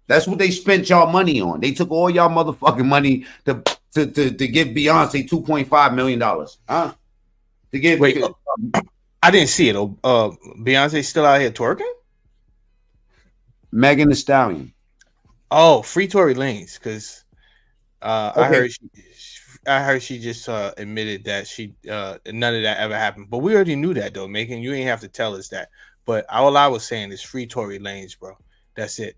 That's what they spent y'all money on. They took all y'all motherfucking money to give Beyonce $2.5 million. Huh? To give I didn't see it. Beyonce's still out here twerking? Megan Thee Stallion. Oh, free Tory Lanez, because I heard she just admitted that none of that ever happened. But we already knew that though, Megan. You ain't have to tell us that. But all I was saying is free Tory Lanez, bro. That's it.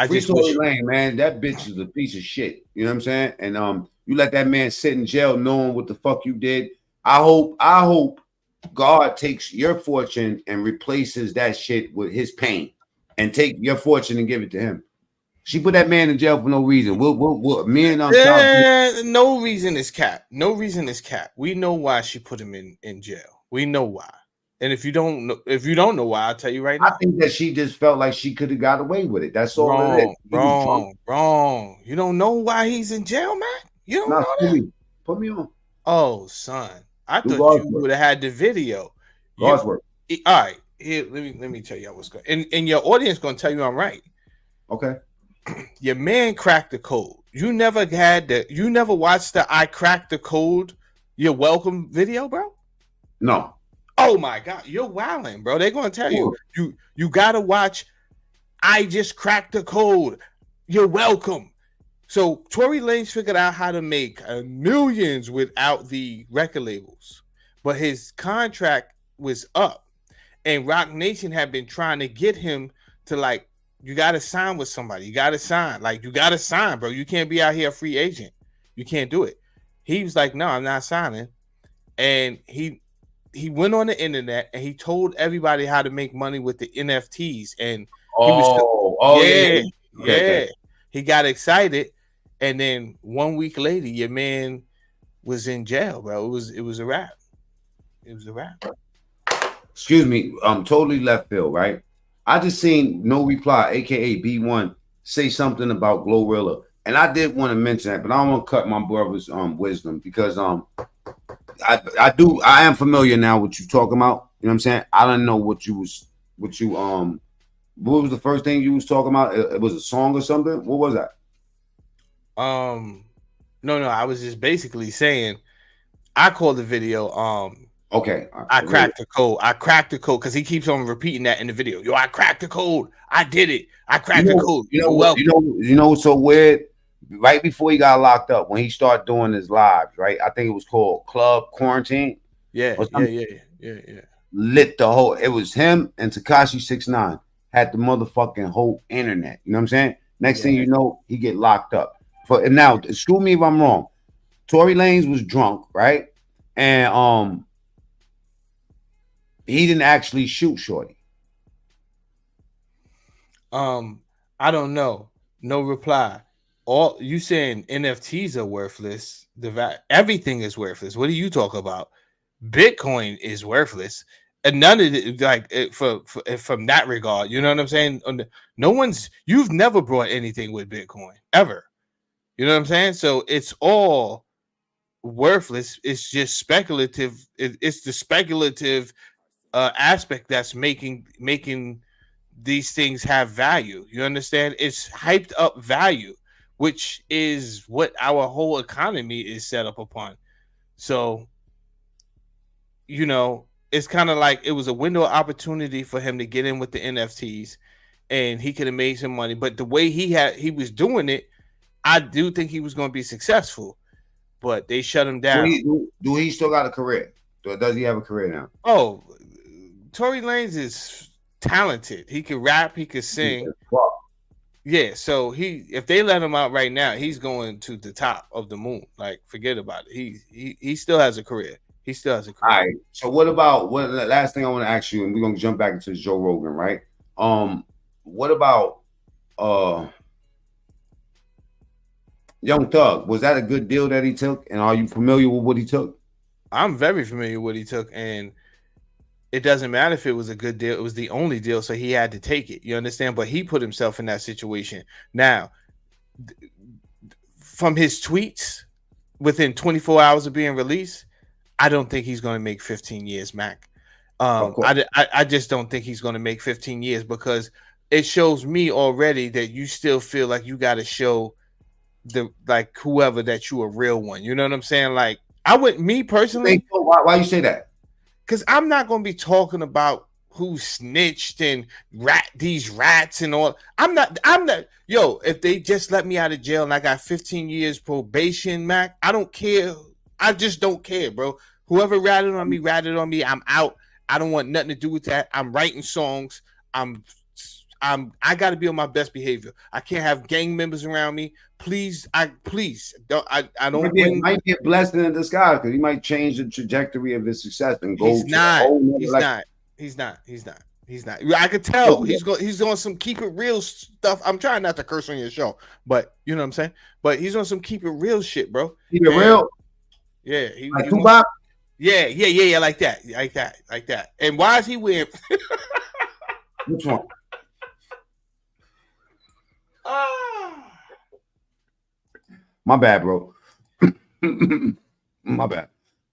Free Tory Lanez, man. That bitch is a piece of shit. You know what I'm saying? And you let that man sit in jail knowing what the fuck you did. I hope God takes your fortune and replaces that shit with his pain, and take your fortune and give it to him. She put that man in jail for no reason. No reason is cap. No reason is cap. We know why she put him in jail. We know why. And if you don't know why, I'll tell you right now. I think that she just felt like she could have got away with it. That's all it is. Wrong. You don't know why he's in jail, man? You don't know that? Put me on. Oh, son. I thought you would have had the video. God's work. All right. Here, let me tell you what's going on. And your audience going to tell you I'm right. Okay. Your man cracked the code. You never watched the I Cracked the Code, You're Welcome video, bro? No. Oh my God, you're wilding, bro. They're gonna tell you gotta watch I Just Cracked the Code, You're Welcome. So Tory Lanez figured out how to make millions without the record labels, but his contract was up, and Rock Nation had been trying to get him to you got to sign with somebody. You got to sign. You got to sign, bro. You can't be out here a free agent. You can't do it. He was like, no, I'm not signing. And he went on the internet and he told everybody how to make money with the NFTs. And he got excited. And then 1 week later, your man was in jail, bro. It was a wrap. It was a wrap. Excuse me. Totally left field, right? I just seen No Reply, aka B1, say something about Glorilla, and I did want to mention that, but I don't want to cut my brother's wisdom because I am familiar now with you talking about. You know what I'm saying? I don't know what you What was the first thing you was talking about? It was a song or something. What was that? No, I was just basically saying I called the video. Okay, I cracked the code. I cracked the code because he keeps on repeating that in the video. Yo, I cracked the code. I did it. I cracked the code. You know what's so weird? Right before he got locked up, when he started doing his lives, right? I think it was called Club Quarantine. Yeah. Lit the whole. It was him and Tekashi 6ix9ine had the motherfucking whole internet. You know what I'm saying? Next thing you know, he get locked up. And now, excuse me if I'm wrong. Tory Lanez was drunk, right? And he didn't actually shoot Shorty. I don't know. No reply. All you saying NFTs are worthless. Everything is worthless. What do you talk about? Bitcoin is worthless, and none of it like from that regard. You know what I'm saying? You've never brought anything with Bitcoin ever. You know what I'm saying? So it's all worthless. It's just speculative. It's the speculative aspect that's making these things have value. You understand? It's hyped up value, which is what our whole economy is set up upon. So, you know, it's kind of like it was a window of opportunity for him to get in with the NFTs, and he could have made some money. But the way he was doing it, I do think he was going to be successful. But they shut him down. Do he still got a career? Does he have a career now? Oh, Tory Lanez is talented. He can rap. He can sing. Yeah. So if they let him out right now, he's going to the top of the moon. Like, forget about it. He still has a career. He still has a career. All right. So what the last thing I want to ask you, and we're gonna jump back into Joe Rogan, right? What about Young Thug? Was that a good deal that he took? And are you familiar with what he took? I'm very familiar with what he took, and it doesn't matter if it was a good deal. It was the only deal, so he had to take it. You understand? But he put himself in that situation. Now, from his tweets, within 24 hours of being released, I don't think he's going to make 15 years, Mac. I just don't think he's going to make 15 years because it shows me already that you still feel like you got to show whoever that you a real one. You know what I'm saying? Like, me personally. Why you say that? Because I'm not going to be talking about who snitched and these rats and all. I'm not. Yo, if they just let me out of jail and I got 15 years probation, Mac, I don't care. I just don't care, bro. Whoever ratted on me. I'm out. I don't want nothing to do with that. I'm writing songs. I got to be on my best behavior. I can't have gang members around me. Please don't. I don't. Might get blessed in disguise because he might change the trajectory of his success and go. He's not. I could tell he's on some keep it real stuff. I'm trying not to curse on your show, but you know what I'm saying. But he's on some keep it real shit, bro. Keep it real. Yeah, like Tupac. Yeah, like that. And why is he wearing? Which one? My bad, bro. My bad.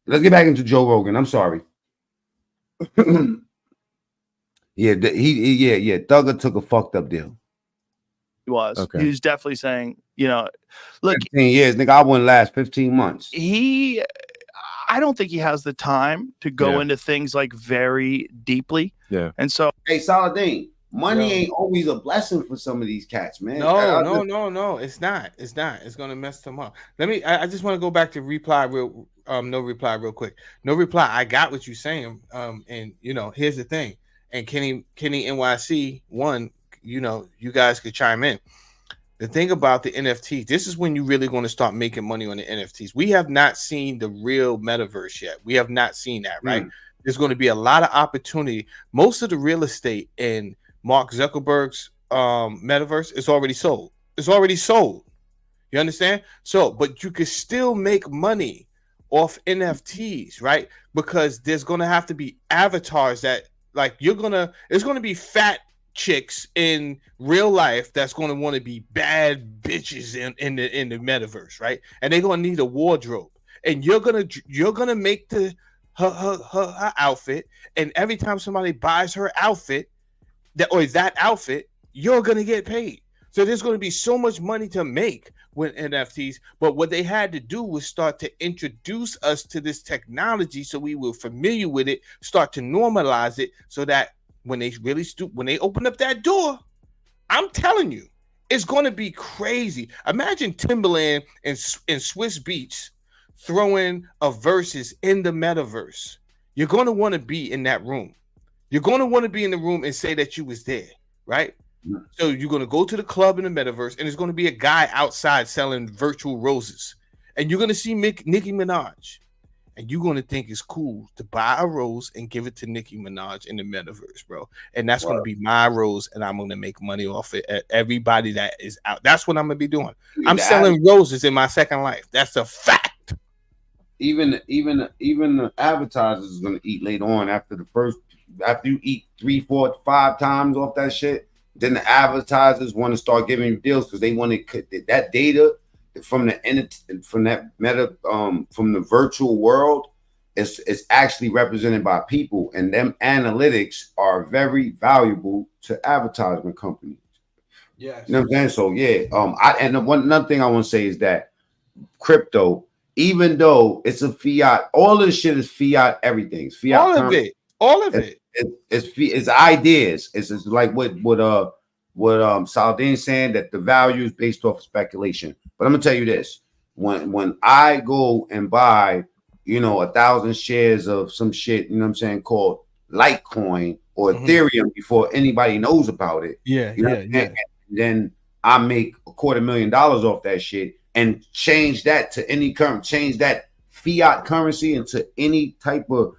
Let's get back into Joe Rogan. I'm sorry. Thugger took a fucked up deal. He was. Okay. He was definitely saying, look, 15 years, nigga. I wouldn't last 15 months. I don't think he has the time to go into things like very deeply. Yeah. And so, hey, Saladin, money ain't always a blessing for some of these cats, man. No. It's not. It's gonna mess them up. I just want to go back to no reply real quick. No reply. I got what you're saying. And here's the thing. And Kenny NYC one, you guys could chime in. The thing about the NFT, this is when you're really going to start making money on the NFTs. We have not seen the real metaverse yet. We have not seen that, right? There's going to be a lot of opportunity. Most of the real estate in Mark Zuckerberg's metaverse is already sold. It's already sold. You understand? So, but you could still make money off NFTs, right? Because there's going to have to be avatars that, like, it's going to be fat chicks in real life that's going to want to be bad bitches in the metaverse, right? And they're going to need a wardrobe, and you're gonna make her outfit, and every time somebody buys her outfit, that outfit, you're gonna get paid. So there's going to be so much money to make with NFTs. But what they had to do was start to introduce us to this technology so we were familiar with it, start to normalize it, so that when they really when they open up that door, I'm telling you, it's going to be crazy. Imagine Timberland and Swiss Beats throwing a verses in the metaverse. You're going to want to be in that room. You're going to want to be in the room and say that you was there, right? So you're going to go to the club in the metaverse, and there's going to be a guy outside selling virtual roses. And you're going to see Nicki Minaj. And you're going to think it's cool to buy a rose and give it to Nicki Minaj in the metaverse, bro. And that's going to be my rose, and I'm going to make money off it. Everybody that is out. That's what I'm going to be doing. I'm selling roses in my second life. That's a fact. Even the advertisers is going to eat later on after you eat 3, 4, 5 times off that shit. Then the advertisers want to start giving you deals because they want to that data from the virtual world is actually represented by people, and them analytics are very valuable to advertisement companies. Yeah, you know what I'm saying. So yeah, another thing I want to say is that crypto, even though it's a fiat, all of the shit is fiat. Everything's fiat. All of it. It's ideas. It's like what Saldine's saying, that the value is based off of speculation. But I'm gonna tell you this: when I go and buy, 1,000 shares of some shit, you know what I'm saying, called Litecoin or Ethereum before anybody knows about it. Yeah. Then I make $250,000 off that shit and change that to change that fiat currency into any type of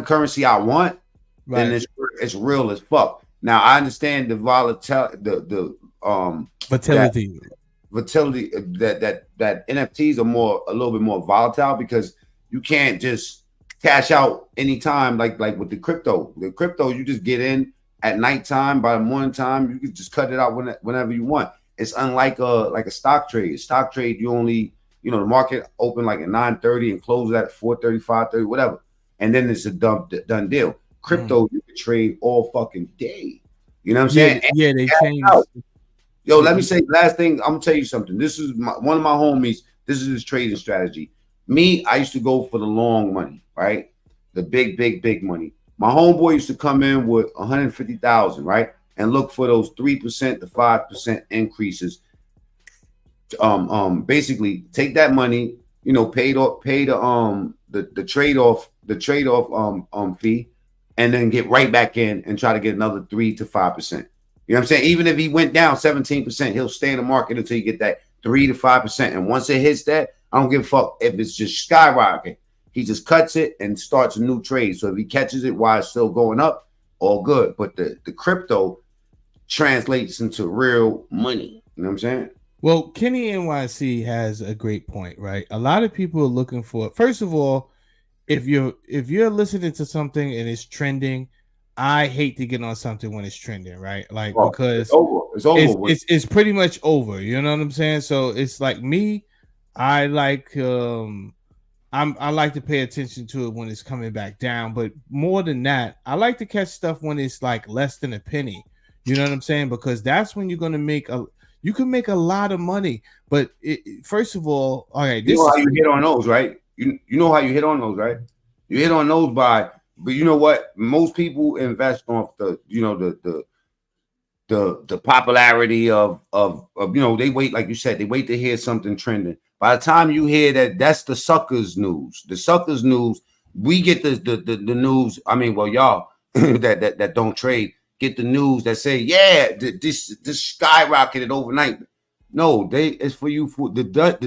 currency I want, right. Then it's real as fuck. Now I understand the volatility that NFTs are a little bit more volatile, because you can't just cash out anytime like with the crypto. The crypto, you just get in at nighttime, by the morning time, you can just cut it out whenever you want. It's unlike a stock trade. Stock trade, you only, the market open like at 9:30 and closes at 4:30, 5:30, whatever. And then it's a done deal. Crypto, you can trade all fucking day. You know what I'm saying? Yeah, they changed. Yo, let me say last thing. I'm gonna tell you something. This is one of my homies. This is his trading strategy. Me, I used to go for the long money, right? The big money. My homeboy used to come in with 150,000, right, and look for those 3% to 5% increases. Basically take that money, pay the trade-off fee, and then get right back in and try to get another 3 to 5%. You know what I'm saying? Even if he went down 17%, he'll stay in the market until you get that 3 to 5%. And once it hits that, I don't give a fuck if it's just skyrocketing. He just cuts it and starts a new trade. So if he catches it while it's still going up, all good. But the crypto translates into real money. You know what I'm saying? Well, Kenny NYC has a great point, right? A lot of people are looking for, first of all, if you're listening to something and it's trending, I hate to get on something when it's trending, right? Like, because it's over. It's pretty much over. You know what I'm saying? So it's like me, I like I like to pay attention to it when it's coming back down, but more than that, I like to catch stuff when it's like less than a penny. You know what I'm saying? Because that's when you're gonna you can make a lot of money. But first of all right, you know how you hit on those, right? You know how you hit on those, right? You hit on those but you know what? Most people invest off the popularity of they wait, like you said, they wait to hear something trending. By the time you hear that's the suckers news. The suckers news, we get the news. I mean, well, y'all that don't trade get the news that say, yeah, this skyrocketed overnight. No, it's for you. For the dirt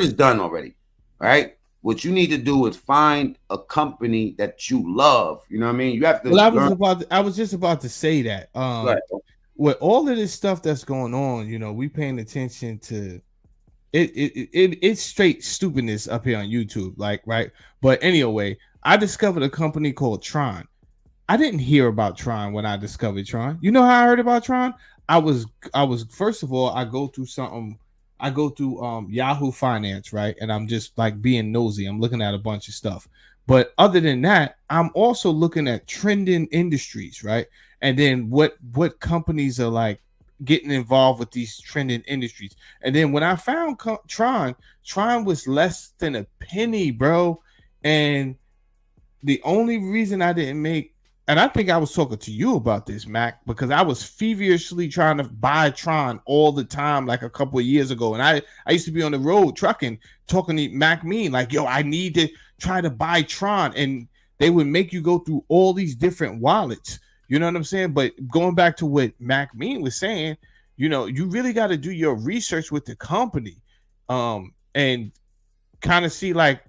is done already, right? What you need to do is find a company that you love. You know what I mean? You have to. Well, I was just about to say that. Right. With all of this stuff that's going on, we paying attention to it's straight stupidness up here on YouTube, like, right? But anyway, I discovered a company called Tron. I didn't hear about Tron when I discovered Tron. You know how I heard about Tron? I was first of all, I go through Yahoo Finance, right? And I'm just like being nosy. I'm looking at a bunch of stuff. But other than that, I'm also looking at trending industries, right? And then what companies are like getting involved with these trending industries. And then when I found Tron was less than a penny, bro. And the only reason I didn't make, and I think I was talking to you about this, Mac, because I was feverishly trying to buy Tron all the time, like a couple of years ago. And I used to be on the road trucking, talking to Mac Mean, like, yo, I need to try to buy Tron. And they would make you go through all these different wallets. You know what I'm saying? But going back to what Mac Mean was saying, you know, you really got to do your research with the company, and kind of see like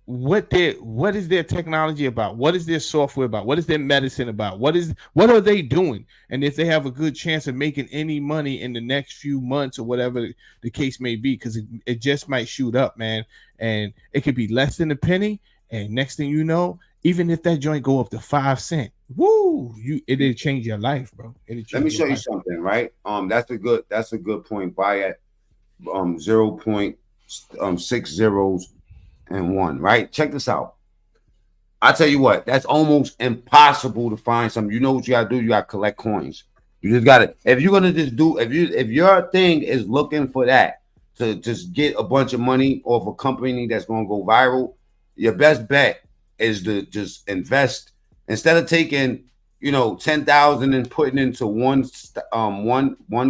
what is their technology about, what is their software about, what is their medicine about, what are they doing, and if they have a good chance of making any money in the next few months or whatever the case may be, because it just might shoot up, man, and it could be less than a penny, and next thing you know, even if that joint go up to 5 cents, woo, it'll change your life, bro. Let me show you something, right? That's a good point. Buy at 0.6 zeros and 1, right? Check this out. I tell you what, that's almost impossible to find something. You know what you gotta do? You gotta collect coins. You just gotta, if you're gonna just do, if your thing is looking for that to just get a bunch of money off a company that's gonna go viral, your best bet is to just invest. Instead of taking, 10,000 and putting into one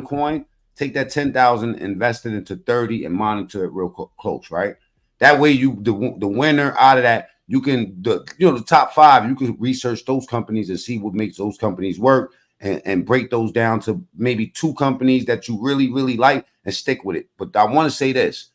coin, take that 10,000, invest it into 30 and monitor it real close, right? That way, the winner out of that, you can the top 5. You can research those companies and see what makes those companies work, and break those down to maybe 2 companies that you really, really like and stick with it. But I want to say this: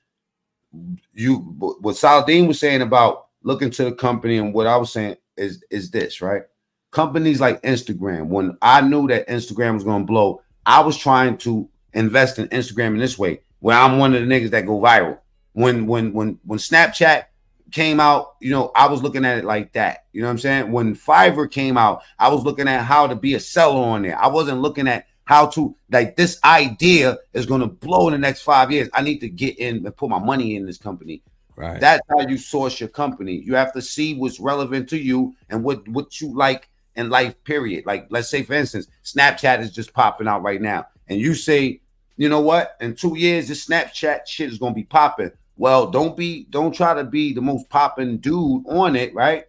what Saladin was saying about looking to the company, and what I was saying is this, right? Companies like Instagram. When I knew that Instagram was going to blow, I was trying to invest in Instagram in this way, where I'm one of the niggas that go viral. When Snapchat came out, I was looking at it like that. You know what I'm saying? When Fiverr came out, I was looking at how to be a seller on there. I wasn't looking at how to, like, this idea is going to blow in the next 5 years. I need to get in and put my money in this company. Right. That's how you source your company. You have to see what's relevant to you and what you like in life, period. Like, let's say, for instance, Snapchat is just popping out right now. And you say, you know what? In 2 years, this Snapchat shit is going to be popping. Well, don't try to be the most popping dude on it, right?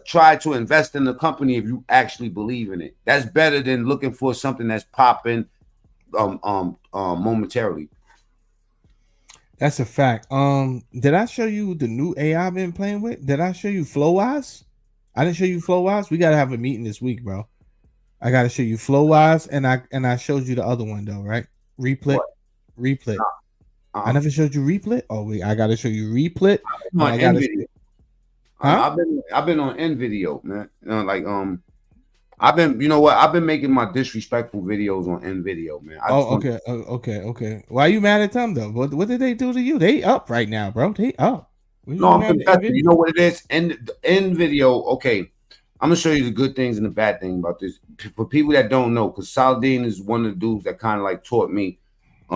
Try to invest in the company if you actually believe in it. That's better than looking for something that's popping momentarily. That's a fact. Did I show you the new AI I've been playing with? Did I show you FlowWise? I didn't show you FlowWise. We gotta have a meeting this week, bro. I gotta show you FlowWise, and I showed you the other one though, right? Replit. I never showed you Replit. Oh wait, I gotta show you Replit. I've been on NVideo, man. I've been making my disrespectful videos on NVideo, man. Okay. Why are you mad at them though? What did they do to you? They up right now, bro. They up. No, I'm confessing. You know what it is? NVideo. Okay, I'm gonna show you the good things and the bad thing about this for people that don't know. Because Saladin is one of the dudes that kind of like taught me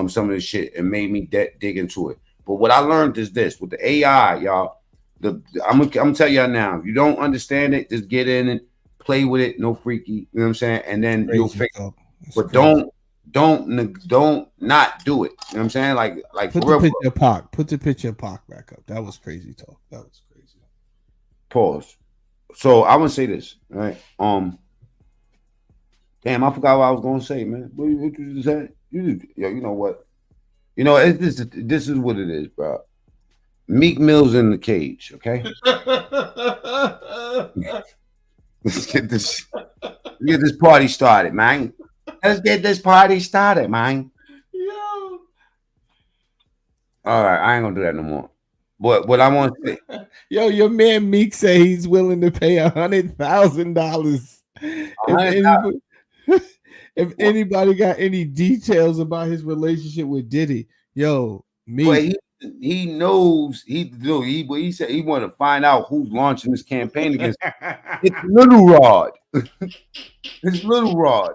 some of this shit and made me dig into it. But what I learned is this: with the AI, y'all. I'm gonna tell y'all now. If you don't understand it, just get in and play with it. No freaky. You know what I'm saying? And then you'll figure it. But don't not do it. You know what I'm saying? Like put the picture of Pac. Put the picture of Pac back up. That was crazy talk. That was crazy. Pause. So I want to say this, right? Damn, I forgot what I was gonna say, man. What you say? You know what? This is what it is, bro. Meek Mill's in the cage, okay? Let's get this party started, man. Let's get this party started, man. Yo. All right, I ain't gonna do that no more. But what I want to say, yo, your man Meek say he's willing to pay $100,000 if anybody got any details about his relationship with Diddy. Yo, Meek. He knows he said he wanted to find out who's launching this campaign against. It's Little Rod. It's Little Rod.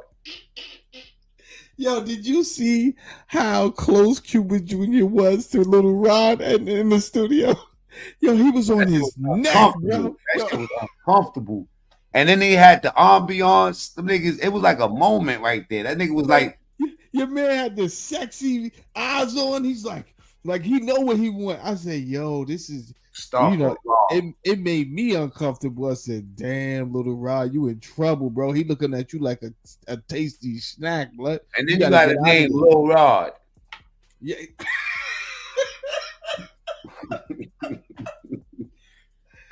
Yo, did you see how close Cuba Jr. was to Little Rod in the studio? Yo, he was on his neck, bro. That shit was uncomfortable. And then they had the ambiance. The niggas, it was like a moment right there. That nigga was like, your man had the sexy eyes on. He's like he know what he want. I said, yo, this is stuff. You know, it made me uncomfortable. I said, damn, little Rod, you in trouble, bro. He looking at you like a tasty snack, blood. And then you got a name, Lil Rod. Yeah.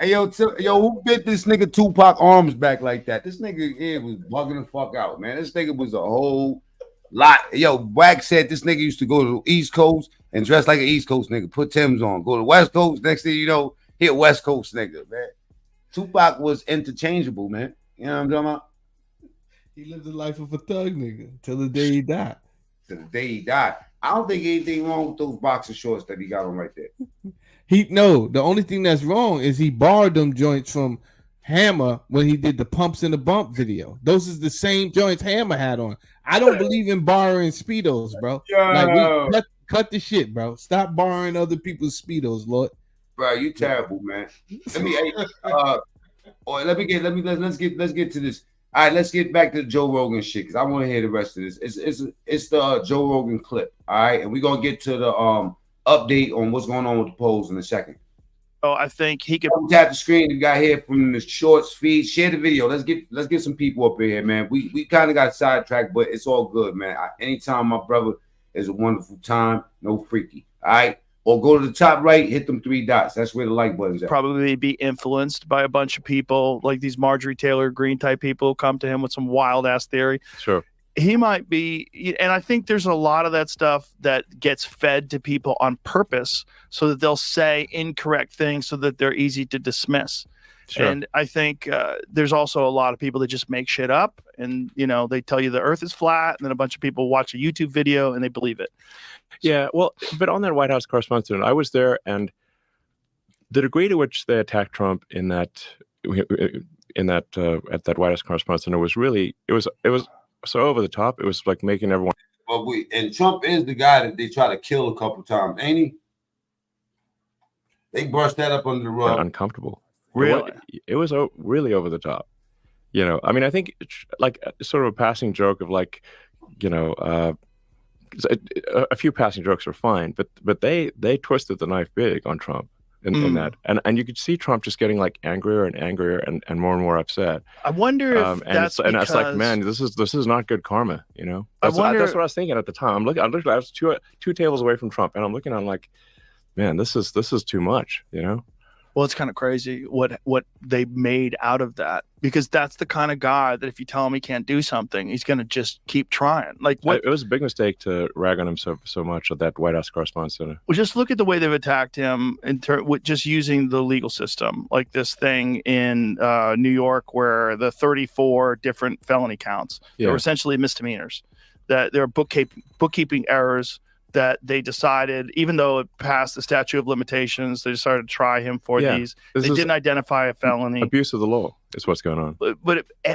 Hey, yo, who bit this nigga Tupac arms back like that? This nigga here was bugging the fuck out, man. This nigga was a whole lot. Yo, Wax said this nigga used to go to the East Coast and dress like an East Coast nigga, put Timbs on, go to West Coast. Next thing you know, he a West Coast nigga, man. Tupac was interchangeable, man. You know what I'm talking about? He lived the life of a thug nigga till the day he died. Till the day he died. I don't think anything wrong with those boxer shorts that he got on right there. The only thing that's wrong is he borrowed them joints from Hammer when he did the Pumps in the Bump video. Those is the same joints Hammer had on. I don't believe in borrowing Speedos, bro. Yo. Like cut the shit, bro. Stop borrowing other people's Speedos, Lord. Bro, you terrible, man. Let's get to this. All right, let's get back to the Joe Rogan shit because I want to hear the rest of this. It's the Joe Rogan clip, all right, and we're gonna get to the update on what's going on with the polls in a second. Oh, I think he could tap the screen. You got here from the shorts feed. Share the video. Let's get some people up in here, man. We kind of got sidetracked, but it's all good, man. Anytime my brother is a wonderful time, no freaky. All right. Or go to the top right, hit them 3 dots. That's where the like button's at. Probably be influenced by a bunch of people, like these Marjorie Taylor Greene type people come to him with some wild ass theory. Sure. He might be, and I think there's a lot of that stuff that gets fed to people on purpose so that they'll say incorrect things so that they're easy to dismiss. Sure. And I think there's also a lot of people that just make shit up and, they tell you the earth is flat and then a bunch of people watch a YouTube video and they believe it. Yeah, well, but on that White House Correspondents' Dinner, I was there, and the degree to which they attacked Trump at that White House Correspondents' Dinner was really it was so over the top. It was like making everyone. But and Trump is the guy that they try to kill a couple times, ain't he? They brushed that up under the rug. Uncomfortable. Really, it was really over the top. I mean, I think like sort of a passing joke of like, a few passing jokes are fine, but they twisted the knife big on Trump in that, and you could see Trump just getting like angrier and angrier and more upset. I wonder if that's and it's like, man, this is not good karma, That's what I was thinking at the time. I was two tables away from Trump, and I'm looking at him like, man, this is too much, Well, it's kind of crazy what they made out of that, because that's the kind of guy that if you tell him he can't do something, he's going to just keep trying. Like it was a big mistake to rag on him so much at that White House Correspondents' Dinner. Well, just look at the way they've attacked him with just using the legal system, like this thing in New York where the 34 different felony counts were essentially misdemeanors, that there are bookkeeping errors. That they decided, even though it passed the statute of limitations, they decided to try him for these. They didn't identify a felony. Abuse of the law is what's going on. But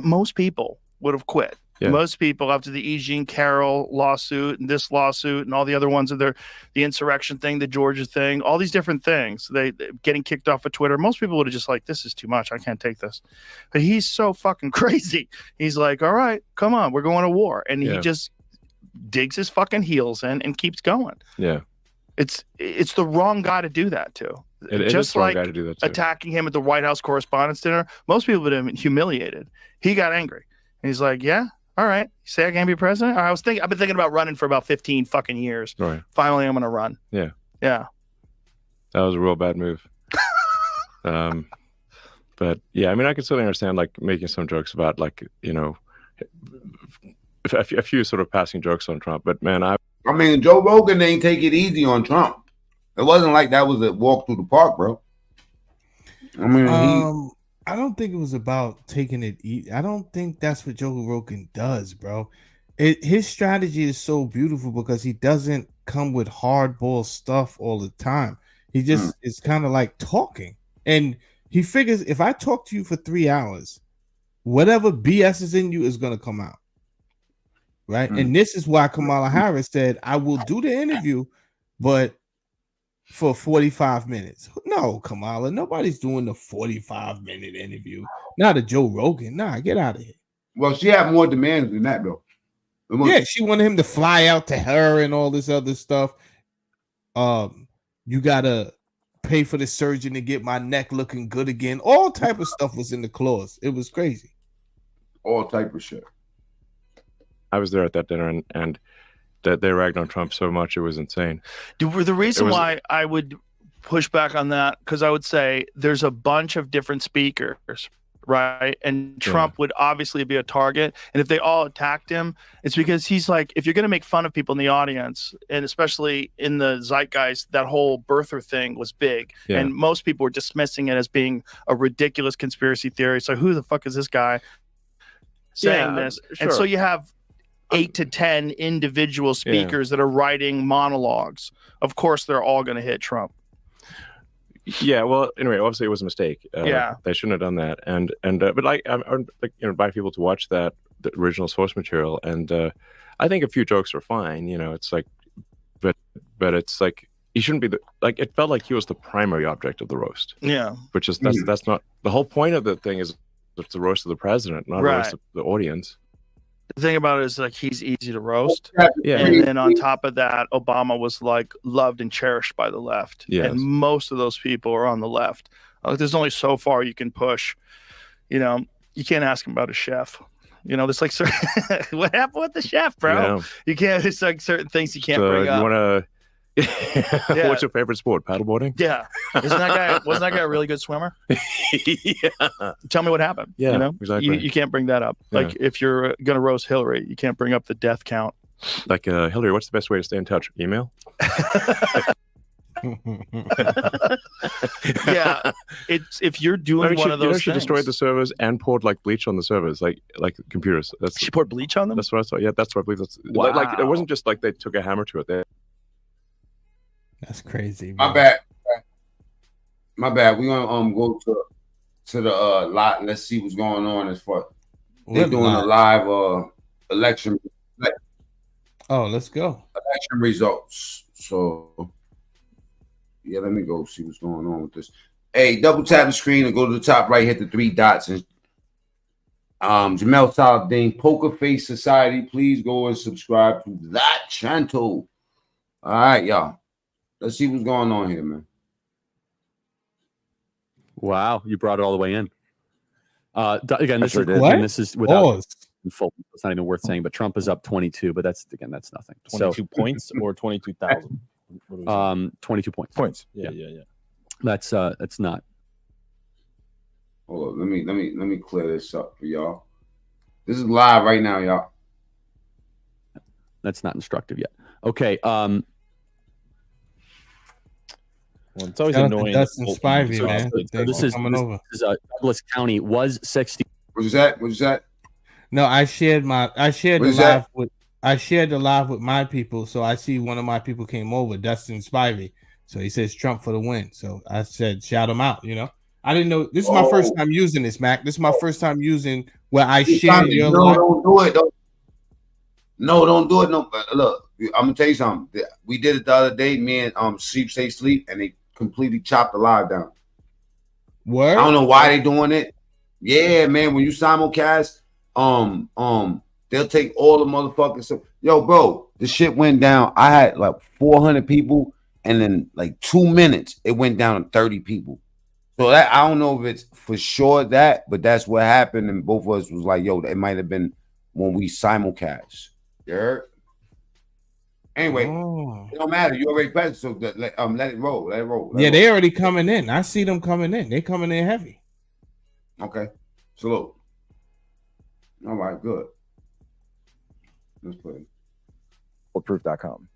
most people would have quit. Yeah. Most people, after the E. Jean Carroll lawsuit and this lawsuit and all the other ones, the insurrection thing, the Georgia thing, all these different things, they getting kicked off of Twitter. Most people would have just like, this is too much. I can't take this. But he's so fucking crazy. He's like, all right, come on, we're going to war. And he just digs his fucking heels in and keeps going. Yeah. It's the wrong guy to do that to. It is the wrong guy to do that to. Attacking him at the White House Correspondents' Dinner, most people would have been humiliated. He got angry. And he's like, yeah, all right. You say I can't be president? I've been thinking about running for about 15 fucking years. Right. Finally, I'm going to run. Yeah. Yeah. That was a real bad move. But yeah, I mean, I could certainly understand like making some jokes about like, a few sort of passing jokes on Trump, but man, I mean, Joe Rogan ain't take it easy on Trump. It wasn't like that was a walk through the park, bro. I mean, I don't think it was about taking it easy. I don't think that's what Joe Rogan does, bro. His strategy is so beautiful because he doesn't come with hardball stuff all the time. He just is kind of like talking, and he figures if I talk to you for 3 hours, whatever BS is in you is gonna come out. Right. And this is why Kamala Harris said, I will do the interview, but for 45 minutes. No, Kamala, nobody's doing the 45-minute interview. Not a Joe Rogan. Nah, get out of here. Well, she had more demands than that, though. Yeah, she wanted him to fly out to her and all this other stuff. You gotta pay for the surgeon to get my neck looking good again. All type of stuff was in the clause. It was crazy. All type of shit. I was there at that dinner, and that they ragged on Trump so much it was insane. The reason why I would push back on that, because I would say there's a bunch of different speakers, right? And Trump would obviously be a target. And if they all attacked him, it's because he's like, if you're going to make fun of people in the audience, and especially in the zeitgeist, that whole birther thing was big. Yeah. And most people were dismissing it as being a ridiculous conspiracy theory. So who the fuck is this guy saying this? Sure. And so you have 8 to 10 individual speakers that are writing monologues. Of course, they're all going to hit Trump. Yeah, well, anyway, obviously it was a mistake. They shouldn't have done that. But I invite people to watch the original source material, and I think a few jokes are fine. It's like, but it's like he shouldn't be it felt like he was the primary object of the roast. Yeah, which is that's not the whole point of the thing. Is it's the roast of the president, not a roast of the audience. The thing about it is like he's easy to roast. Yeah. And then on top of that, Obama was like loved and cherished by the left. Yes. And most of those people are on the left. There's only so far you can push. You can't ask him about a chef. There's like what happened with the chef, bro? Yeah. You can't. There's like certain things you can't bring up. You want to? What's your favorite sport? Paddleboarding? Yeah. Wasn't that guy a really good swimmer? Yeah. Tell me what happened. Yeah, exactly. You can't bring that up. Yeah. Like if you're gonna roast Hillary, you can't bring up the death count. Like Hillary, what's the best way to stay in touch? Email? Yeah. It's if you're doing one of those she destroyed the servers and poured like bleach on the servers, like computers. She poured bleach on them? That's what I thought. Yeah, that's what I believe. Wow. Like it wasn't just like they took a hammer to it. That's crazy. My bad. We're gonna go to the lot and let's see what's going on as far they're doing a live election. Oh, let's go. Election results. So yeah, let me go see what's going on with this. Hey, double tap the screen and go to the top right, hit the 3 dots, and Jamel Saladin, Poker Face Society. Please go and subscribe to that channel. All right, y'all. Let's see what's going on here, man. Wow, you brought it all the way in. Again, this is without full. It's not even worth saying, but Trump is up 22, but that's nothing. 22 points or 22,000. 22 points. Yeah. That's not. Hold on, let me clear this up for y'all. This is live right now, y'all. That's not instructive yet. Okay. Well, it's always annoying. Dustin Spivey, man. This is Douglas County was 60. What's that? No, I shared the live with my people. So I see one of my people came over, Dustin Spivey. So he says Trump for the win. So I said, shout him out. I didn't know. This is my first time using this, Mac. This is my first time using where I share your live. Don't do it. Don't do it. No, look, I'm gonna tell you something. We did it the other day. Me and Sleep, and they completely chopped the live down. Word? I don't know why they doing it. Yeah, man. When you simulcast, they'll take all the motherfuckers. So, yo, bro, the shit went down. I had like 400 people, and then like 2 minutes, it went down to 30 people. So that I don't know if it's for sure but that's what happened. And both of us was like, yo, it might have been when we simulcast. You heard? Anyway, it don't matter. You already pressed, so let it roll. Let it roll. They already coming in. I see them coming in. They coming in heavy. Okay. Salute. All right, good. Let's play. Bulletproof.com.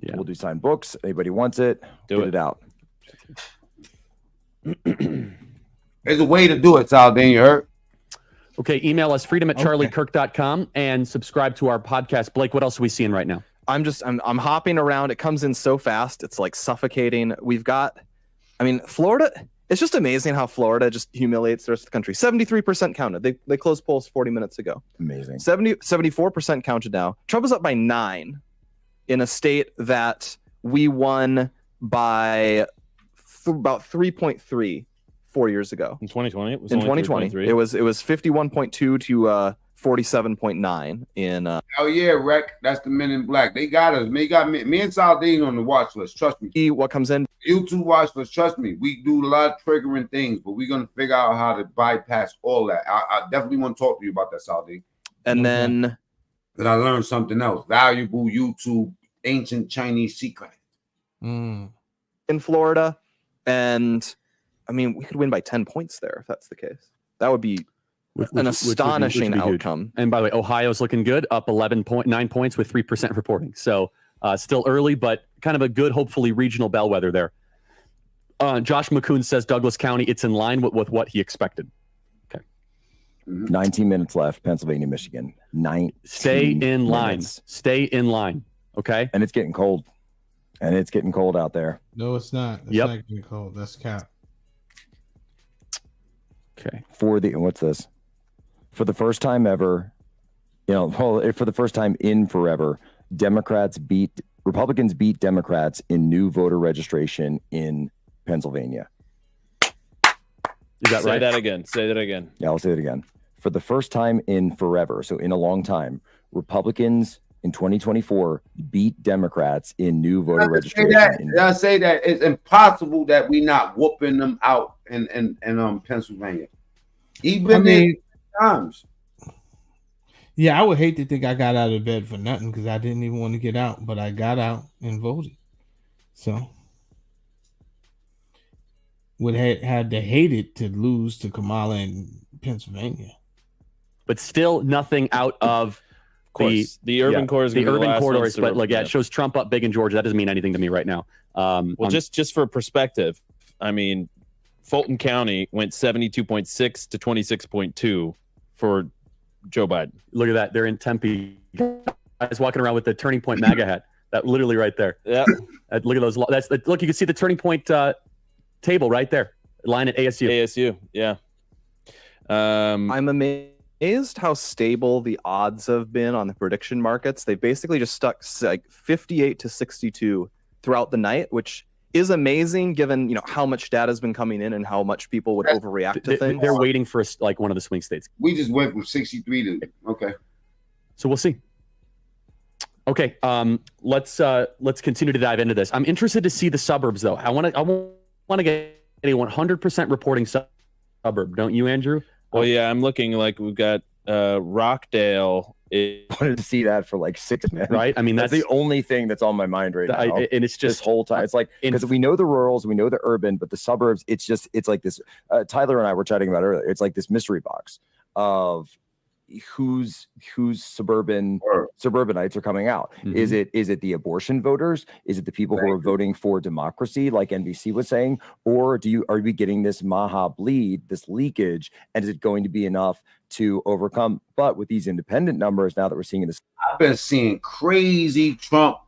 Yeah. We'll do signed books. Anybody wants it, get it out. There's a way to do it, Saladin. You heard? Okay, email us freedom@charliekirk.com and subscribe to our podcast. Blake, what else are we seeing right now? I'm hopping around. It comes in so fast. It's like suffocating. Florida, it's just amazing how Florida just humiliates the rest of the country. 73% counted. They closed polls 40 minutes ago. Amazing. 74% counted now. Trump is up by 9 in a state that we won by about 3.3 4 years ago. In 2020, it was in only 2020. It was 51.2 to 47.9 in. Oh yeah, Rec. That's the Men in Black. They got us. Me and Saldine on the watch list. Trust me. What comes in? YouTube watch list. Trust me. We do a lot of triggering things, but we're gonna figure out how to bypass all that. I definitely want to talk to you about that, Saldine. And then. That I learned something else. Valuable YouTube ancient Chinese secret. In Florida, and I mean, we could win by 10 points there if that's the case. That would be an astonishing outcome. Huge. And by the way, Ohio's looking good, up 11.9 points with 3% reporting. So still early, but kind of a good, hopefully regional bellwether there. Josh McCoon says Douglas County, it's in line with what he expected. Okay. 19 minutes left, Pennsylvania, Michigan. Stay in line. Stay in line. Okay. And it's getting cold. And it's getting cold out there. No, it's not. It's not getting cold. That's cap. Okay. What's this? For the first time ever, for the first time in forever, Republicans beat Democrats in new voter registration in Pennsylvania. Is that right? Say that again. Say that again. Yeah, I'll say it again. For the first time in forever, so in a long time, Republicans in 2024 beat Democrats in new voter registration. I say that it's impossible that we not whooping them out in Pennsylvania. Even in times. Yeah, I would hate to think I got out of bed for nothing because I didn't even want to get out, but I got out and voted. So would had to hate it to lose to Kamala in Pennsylvania. But still nothing out of the urban corridors. The urban corridors, but look, it shows Trump up big in Georgia. That doesn't mean anything to me right now. Just for perspective, I mean, Fulton County went 72.6 to 26.2 for Joe Biden. Look at that. They're in Tempe. Guys walking around with the Turning Point MAGA hat. That literally right there. Yeah. Look at those. Look, you can see the Turning Point table right there. Line at ASU. ASU, yeah. I'm amazed how stable the odds have been on the prediction markets. They basically just stuck like 58 to 62 throughout the night, which is amazing given how much data has been coming in and how much people would overreact to things. They're waiting for like one of the swing states. We just went from 63 to okay. So we'll see. Okay, let's continue to dive into this. I'm interested to see the suburbs though. I want to get a 100% reporting suburb, don't you, Andrew? Well, yeah, I'm looking like we've got Rockdale. I wanted to see that for like 6 minutes. Right? I mean, that's the only thing that's on my mind right now. And it's just this whole time. It's like, because we know the rurals, we know the urban, but the suburbs, it's like this. Tyler and I were chatting about earlier. It's like this mystery box of whose suburbanites are coming out. Mm-hmm. Is it the abortion voters? Is it the people who are voting for democracy, like NBC was saying, or are we getting this Maha bleed, this leakage, and is it going to be enough to overcome? But with these independent numbers now that we're seeing in this, I've been seeing crazy Trump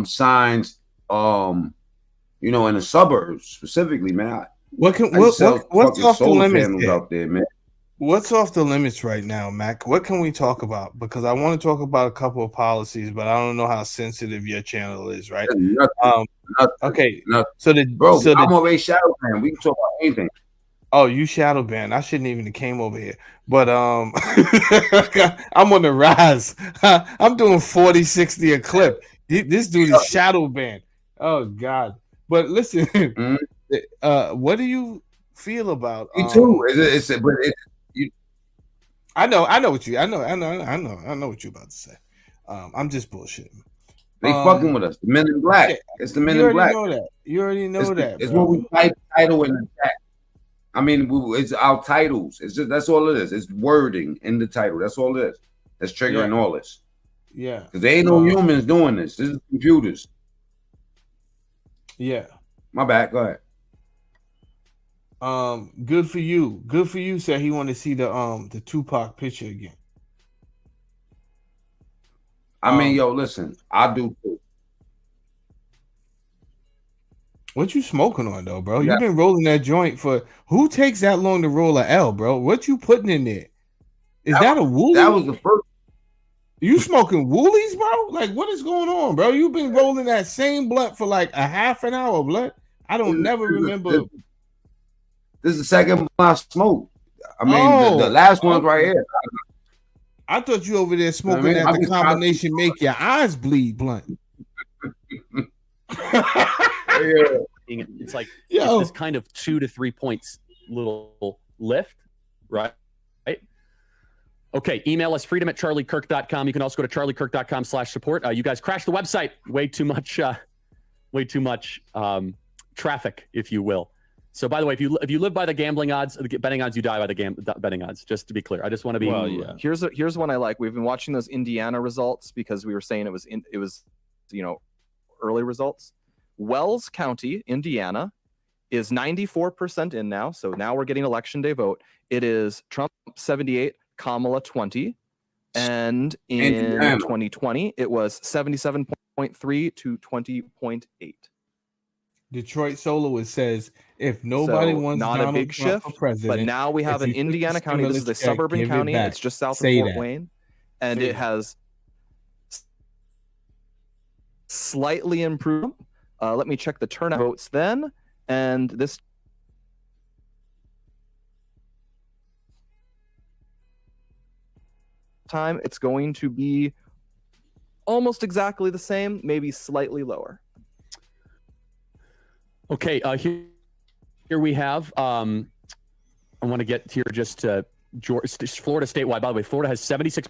signs, in the suburbs specifically, man. What's off the limits out there, man? What's off the limits right now, Mac? What can we talk about? Because I want to talk about a couple of policies, but I don't know how sensitive your channel is, right? Nothing. Okay. Nothing. I'm already shadow banned. We can talk about anything. Oh, you shadow banned. I shouldn't even have came over here. But I'm on the rise. I'm doing 40, 60 a clip. This dude is shadow banned. Oh God. But listen, what do you feel about me too? I know what you're about to say. I'm just bullshitting. They fucking with us. The Men in Black. It's the Men in Black. You already know that. It's what we type title in the chat. I mean, it's our titles. It's just that's all it is. It's wording in the title. That's all it is. That's triggering all this. Yeah. Because there ain't no humans doing this. This is computers. Yeah. My bad. Go ahead. Good for you. Good for you. Said he wanted to see the Tupac picture again. I mean, listen, I do too. What you smoking on though, bro? You've been rolling that joint for who takes that long to roll a L, bro? What you putting in there? Is that a woo? That was the first. You smoking woolies, bro? Like, what is going on, bro? You've been rolling that same blunt for like a half an hour, blood. I don't never remember. This is the second blunt I smoked. I mean, the last one's right here. I thought you over there smoking that the combination make your eyes bleed blunt. It's like it's this kind of 2 to 3 points little lift, right? Okay, email us freedom@charliekirk.com. You can also go to charliekirk.com/support. You guys crashed the website. Way too much traffic, if you will. So, by the way, if you live by the gambling odds, the betting odds, you die by the betting odds. Just to be clear, I just want to be. Well, yeah. Here's one I like. We've been watching those Indiana results because we were saying it was early results. Wells County, Indiana, is 94% in now. So now we're getting election day vote. It is Trump 78, Kamala 20, and in 2020 it was 77.3 to 20.8. Detroit Soloist says if nobody wants not Donald a big Trump shift, for president, but now we have an Indiana county. This is a suburban county. It's just south of Fort Wayne, and it has slightly improved. Let me check the turnout votes then, and this time it's going to be almost exactly the same, maybe slightly lower. Okay, here we have. I want to get here just to Florida statewide. By the way, Florida has 76%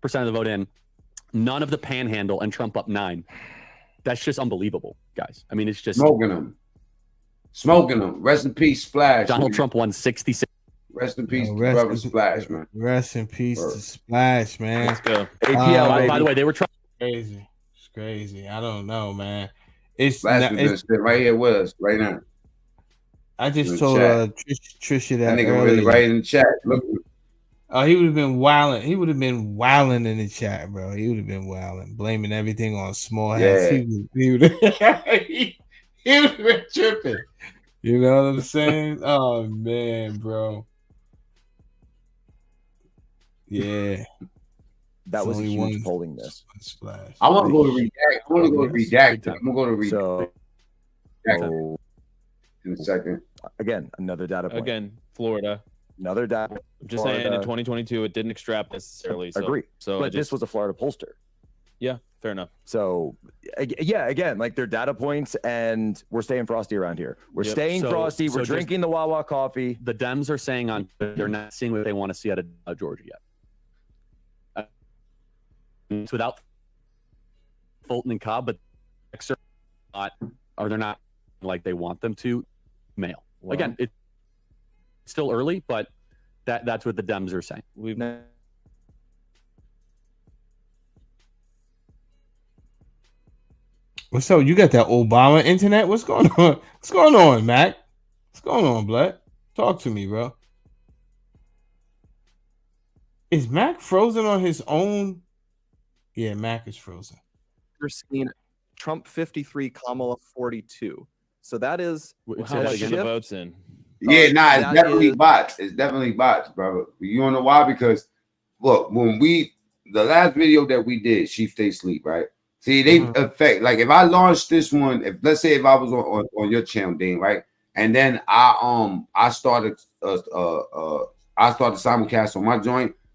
of the vote in, none of the Panhandle, and Trump up 9. That's just unbelievable, guys. I mean, it's just smoking them. Rest in peace, Splash. Donald Trump won 66. Rest in peace, brother Splash, man. Rest in peace to Splash, man. Let's go. APL, by the way, they were trying. Crazy. It's crazy. I don't know, man. It's right here with us right now. I just told Trisha that nigga earlier. really right in the chat. Look. He would have been wilding. He would have been wilding in the chat, bro. He would have been wilding, blaming everything on small hats. Yeah. He would have been tripping. You know what I'm saying? Oh man, bro. Yeah. That was a huge polling miss. Splash. I want to go to redact. I'm gonna go to redact. In a second. Again, another data point. Again, Florida. Another data. I'm just saying, in 2022, it didn't extract necessarily. So, agree. So, but this was a Florida pollster. Yeah, fair enough. So, yeah, again, like they're data points, and we're staying frosty around here. We're staying frosty. We're drinking the Wawa coffee. The Dems are saying they're not seeing what they want to see out of Georgia yet. It's without Fulton and Cobb, but they're not like they want them to mail. Well, again, it's still early, but that's what the Dems are saying. What's up? You got that Obama internet? What's going on? What's going on, Mac? What's going on, blood? Talk to me, bro. Is Mac frozen on his own? Yeah, Mac is frozen. You're seeing Trump 53, Kamala 42. So that is how much the votes in. Yeah, it's definitely bots. It's definitely bots, brother. You don't know why? Because look, when the last video that we did, Chief Stay Sleep, right? See, they affect, like if I launched this one, let's say if I was on your channel, Dean, right? And then I started simulcast on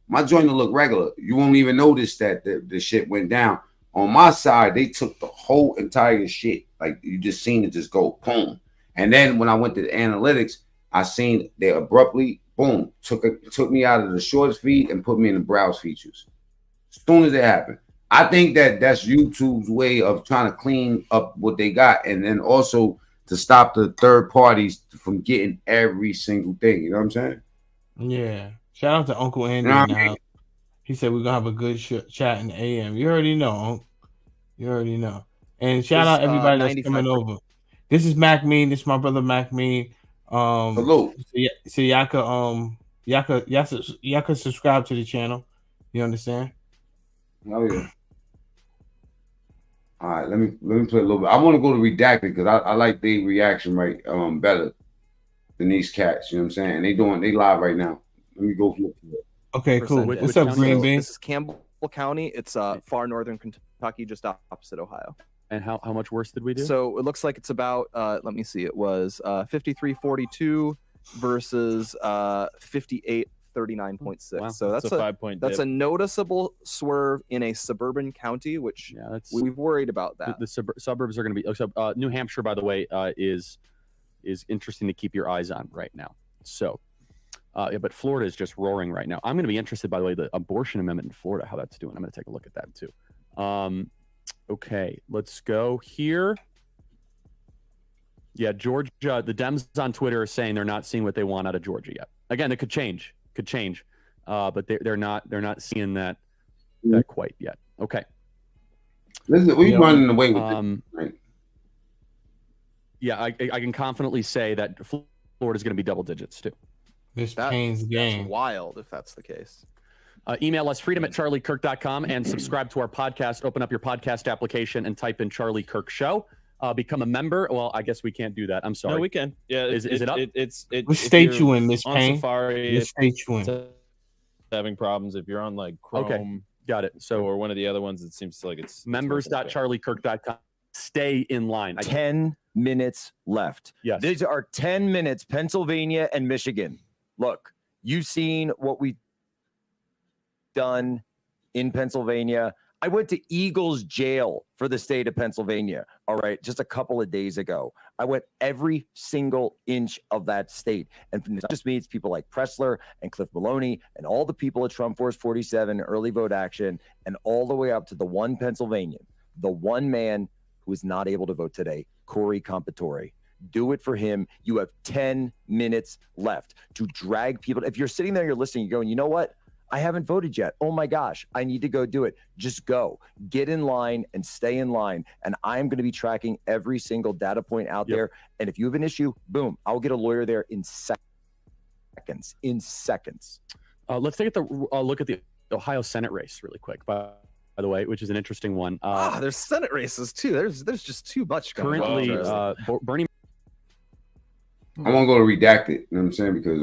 my joint will look regular. You won't even notice that the shit went down. On my side, they took the whole entire shit. Like you just seen it just go boom. And then when I went to the analytics, I seen they abruptly, boom, took me out of the shortest feed and put me in the browse features. As soon as it happened. I think that's YouTube's way of trying to clean up what they got, and then also to stop the third parties from getting every single thing. You know what I'm saying? Yeah. Shout out to Uncle Andy. You know what I mean? He said we're gonna have a good chat in the AM. You already know, Uncle. You already know. And shout out everybody that's coming over. This is Mac Mean. This is my brother Mac Mean. Hello. So y'all could subscribe to the channel. You understand? Oh yeah. All right, let me play a little bit. I want to go to redacted because I like the reaction rate better than these cats. You know what I'm saying? They live right now. Let me go look for it. Okay, cool. What's up, Green Bean? This is Campbell County. It's far northern Kentucky, just opposite Ohio. And how much worse did we do? So it looks like it's about, let me see, it was 53-42 versus 58-39.6. Wow, so that's a 5-point that's dip. a noticeable swerve in a suburban county, which we've worried about that. The suburbs are going to be. New Hampshire, by the way, is interesting to keep your eyes on right now. So, but Florida is just roaring right now. I'm going to be interested, by the way, the abortion amendment in Florida, how that's doing. I'm going to take a look at that too. Okay, let's go here. Yeah, Georgia, the Dems on Twitter are saying they're not seeing what they want out of Georgia yet. Again, it could change, but they're not seeing that quite yet. Okay. Listen, we running away with it, right? Yeah, I can confidently say that Florida's going to be double digits too. This pains game. That's wild if that's the case. Email us freedom@charliekirk.com and subscribe to our podcast. Open up your podcast application and type in Charlie Kirk Show. Become a member. Well, I guess we can't do that. I'm sorry. No, we can. Yeah, is it up? What state you in, Miss Payne? Safari, What state you in? Having problems. If you're on like Chrome, okay, got it. So or one of the other ones, it seems like it's members.charliekirk.com. Stay in line. 10 minutes left. Yes. These are 10 minutes, Pennsylvania and Michigan. Look, you've seen what we've done in Pennsylvania. I went to Eagles jail for the state of Pennsylvania, all right, just a couple of days ago. I went every single inch of that state. And it just means people like Pressler and Cliff Maloney and all the people at Trump Force 47, Early Vote Action, and all the way up to the one Pennsylvanian, the one man who is not able to vote today, Corey Compatore. Do it for him. You have 10 minutes left to drag people. If you're sitting there, you're listening, you're going, you know what? I haven't voted yet. Oh my gosh, I need to go do it. Just go. Get in line and stay in line. And I'm going to be tracking every single data point out there. And if you have an issue, boom, I'll get a lawyer there in seconds. In seconds. Let's take a look at the Ohio Senate race really quick, by the way, which is an interesting one. There's Senate races too. There's just too much going currently, on. Bernie. I won't go to redacted. You know what I'm saying? Because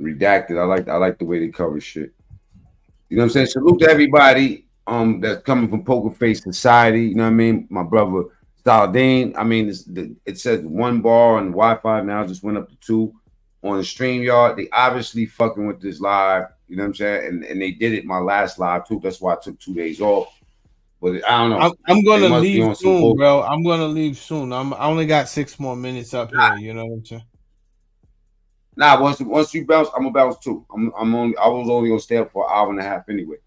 redacted. I like the way they cover shit. You know what I'm saying? Salute to everybody that's coming from Poker Face Society. You know what I mean? My brother Saladin. I mean, it says 1 bar on Wi-Fi now, just went up to 2 on the StreamYard. They obviously fucking with this live. You know what I'm saying? And they did it my last live too. That's why I took 2 days off. But I don't know. I'm gonna leave soon, bro. I'm gonna leave soon. I only got 6 more minutes up here. You know what I'm saying? Nah, once you bounce, I'm gonna bounce too. I was only gonna stay up for an hour and a half anyway.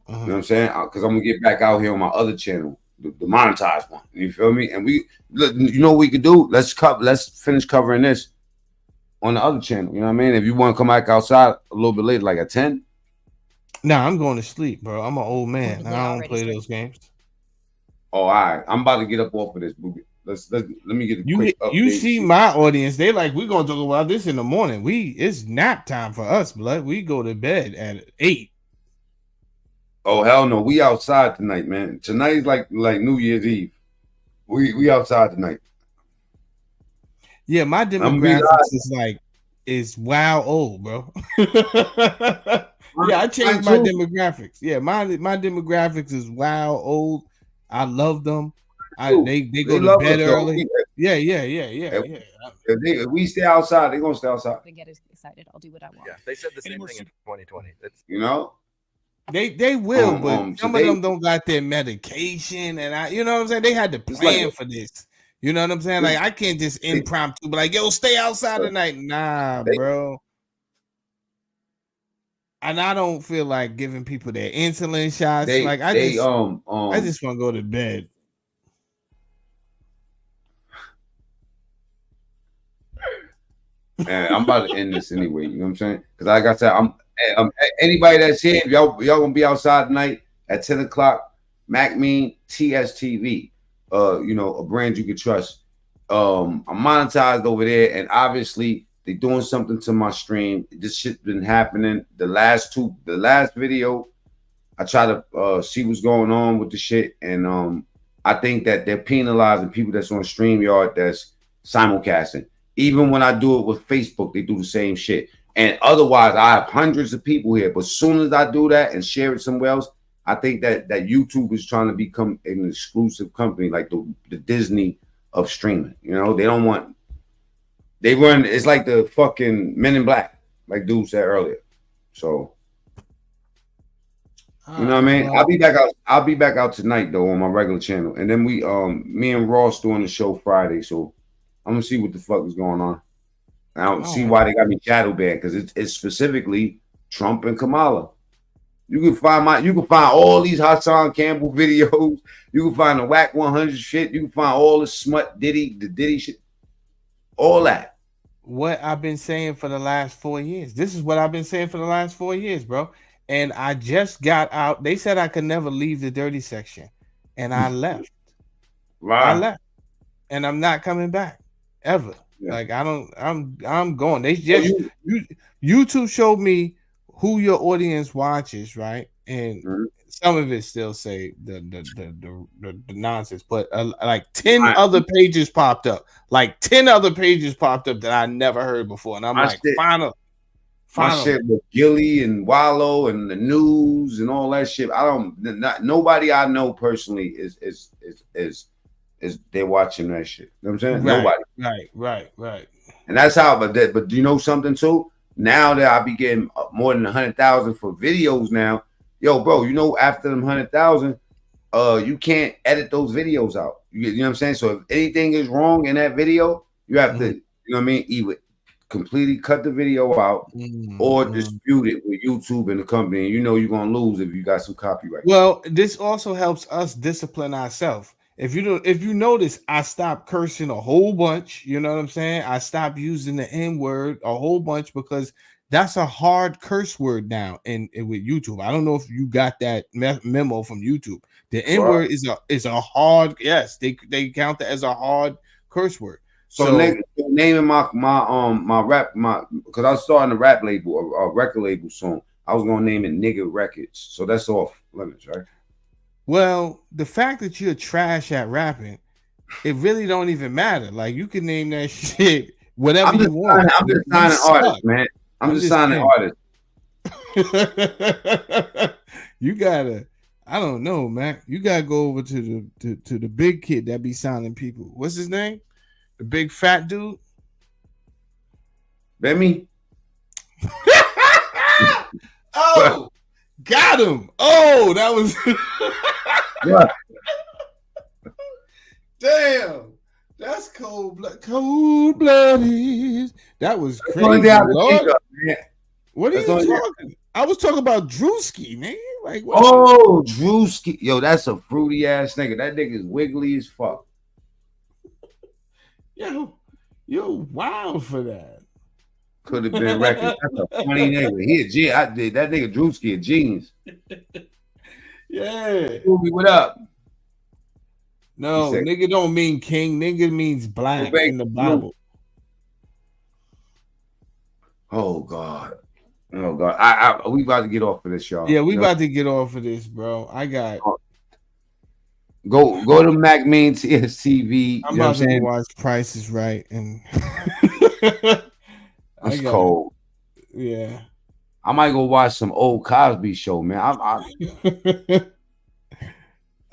You know what I'm saying? Because I'm gonna get back out here on my other channel, the monetized one. You feel me? And you know what we could do? Let's finish covering this on the other channel. You know what I mean? If you want to come back outside a little bit later, like at 10. Nah, I'm going to sleep, bro. I'm an old man. I don't play those games. Oh, all right. I'm about to get up off of this. Let me get a quick update. You see my audience, they like, we're gonna talk about this in the morning. It's nap time for us, blood. We go to bed at 8. Oh hell no, we outside tonight, man. Tonight's like New Year's Eve. We outside tonight. Yeah, my demographics is wow old, bro. Yeah, I changed my demographics. Yeah, my demographics is wow old. I love them. They go to bed early. Yeah. If we stay outside, they're gonna stay outside. They get excited. I'll do what I want. Yeah, they said the same thing in 2020. You know, they will, but some of them don't got their medication, and you know what I'm saying. They had to plan for this. You know what I'm saying? Like I can't just impromptu, be like, yo, stay outside tonight. Nah, bro. And I don't feel like giving people their insulin shots. I just want to go to bed. Man, I'm about to end this anyway. You know what I'm saying? Because like I said, I'm anybody that's here, if y'all gonna be outside tonight at 10 o'clock. Mac Mean TSTV, you know, a brand you can trust. I'm monetized over there, and obviously they're doing something to my stream. This shit's been happening. The last video, I try to see what's going on with the shit, and I think that they're penalizing people that's on StreamYard that's simulcasting. Even when I do it with Facebook, they do the same shit. And otherwise, I have hundreds of people here. But as soon as I do that and share it somewhere else, I think that YouTube is trying to become an exclusive company, like the Disney of streaming. You know, they don't want. They run. It's like the fucking Men in Black, like dude said earlier. So, you know what I mean? I'll be back out. I'll be back out tonight though on my regular channel, and then we me and Ross doing the show Friday. So I'm gonna see what the fuck is going on. I don't see why they got me shadow banned, because it's specifically Trump and Kamala. You can find all these Hassan Campbell videos. You can find the Whack 100 shit. You can find all the smut the Diddy shit, all that. What I've been saying for the last 4 years. This is what I've been saying for the last 4 years, bro. And I just got out. They said I could never leave the dirty section, and I left. Right. I left, and I'm not coming back ever. Yeah. Like I'm going. They just YouTube showed me who your audience watches, right? And some of it still say the nonsense, but like 10 other pages popped up. Like 10 other pages popped up that I never heard before, and I'm like, final. My shit with Gilly and Wallow and the news and all that shit. Nobody I know personally is they're watching that shit. You know what I'm saying? Right, Nobody. Right. And that's how. But do you know something too? Now that I be getting more than 100,000 for videos now, yo, bro, you know, after them 100,000, you can't edit those videos out. You know what I'm saying? So if anything is wrong in that video, you have to, you know what I mean, either completely cut the video out or dispute it with YouTube and the company. And you know you're gonna lose if you got some copyright. Well, this also helps us discipline ourselves. If you notice, I stopped cursing a whole bunch. You know what I'm saying? I stopped using the N-word a whole bunch because that's a hard curse word now. And with YouTube, I don't know if you got that memo from YouTube. The N-word is a hard. Yes, they count that as a hard curse word. So naming my rap because I was starting a rap label, a record label song. I was gonna name it Nigga Records. So that's off limits, right? Well, the fact that you're trash at rapping, it really don't even matter. Like you can name that shit whatever you want. I'm just signing artists, man. I'm just signing artists. You gotta, I don't know, man. You gotta go over to the big kid that be signing people. What's his name? The big fat dude. Bemmy. Oh, got him. Oh, that was. Damn, that's cold blooded. That was crazy. What are you talking? I was talking about Drewski, man. Like, what? Oh, Drewski. Yo, that's a fruity ass nigga. That nigga is wiggly as fuck. Yo, you're wild for that. Could have been record. That's a funny nigga. I did that nigga Drewski a genius. Yeah. What up? No, nigga don't mean king. Nigga means black in the Bible. Oh God. We about to get off of this, y'all. Yeah, we about to get off of this, bro. I got go to Mac Main TV. I'm about to watch Price is Right, and that's cold. Yeah, I might go watch some old Cosby Show, man.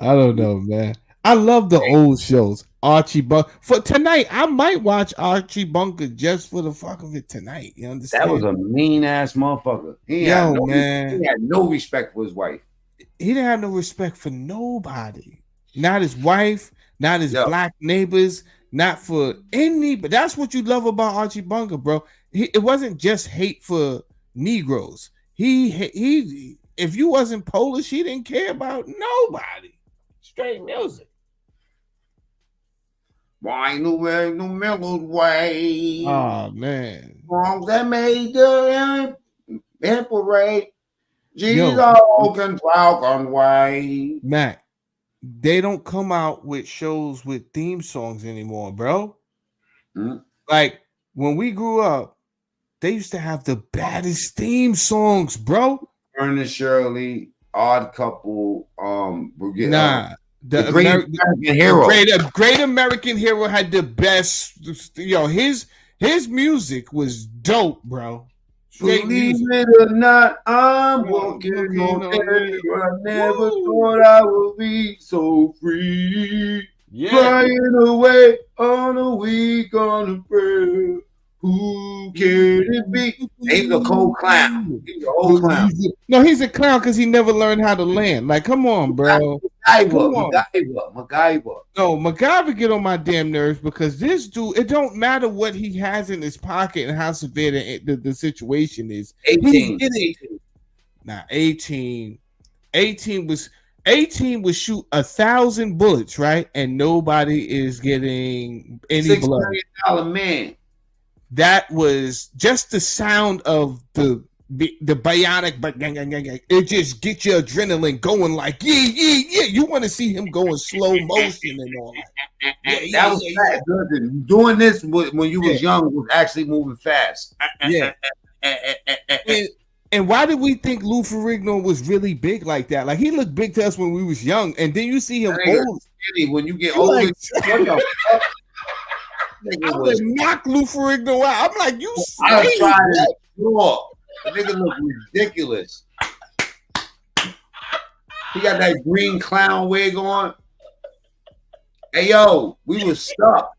I don't know, man. I love the old shows. Archie Bunker. For tonight, I might watch Archie Bunker just for the fuck of it tonight. You understand? That was a mean ass motherfucker. He had no respect for his wife. He didn't have no respect for nobody. Not his wife, not his black neighbors, not for any. But that's what you love about Archie Bunker, bro. It wasn't just hate for Negroes. He if you wasn't Polish, he didn't care about nobody. Straight music. Why no Miller's way? Oh man, songs that made the emperor. Jesus can walk on way. Mac, they don't come out with shows with theme songs anymore, bro. Like when we grew up, they used to have the baddest theme songs, bro. Ernest Shirley, Odd Couple, the Great American Hero. Great American Hero had the best. His music was dope, bro. Believe it or not, I'm walking on air. I never thought I would be so free. Yeah. Flying away on a week on a prayer. Who can it be? He's a cold clown. He's a old clown. No, he's a clown because he never learned how to land. Like, come on, bro. MacGyver. No, MacGyver get on my damn nerves because this dude, it don't matter what he has in his pocket and how severe the situation is. 18. 18 was shoot 1,000 bullets, right? And nobody is getting any $6 blood. million man. That was just the sound of the bionic, but it just gets your adrenaline going. Like yeah. You want to see him go in slow motion and all that. That was fast. Doing this when you was young was actually moving fast. Yeah. And why did we think Lou Ferrigno was really big like that? Like he looked big to us when we was young, and then you see him old. When you get older, like, I would knock Lou Ferrigno out. I'm like, you I tried it. The nigga look ridiculous. He got that green clown wig on. Hey yo, we was stuck.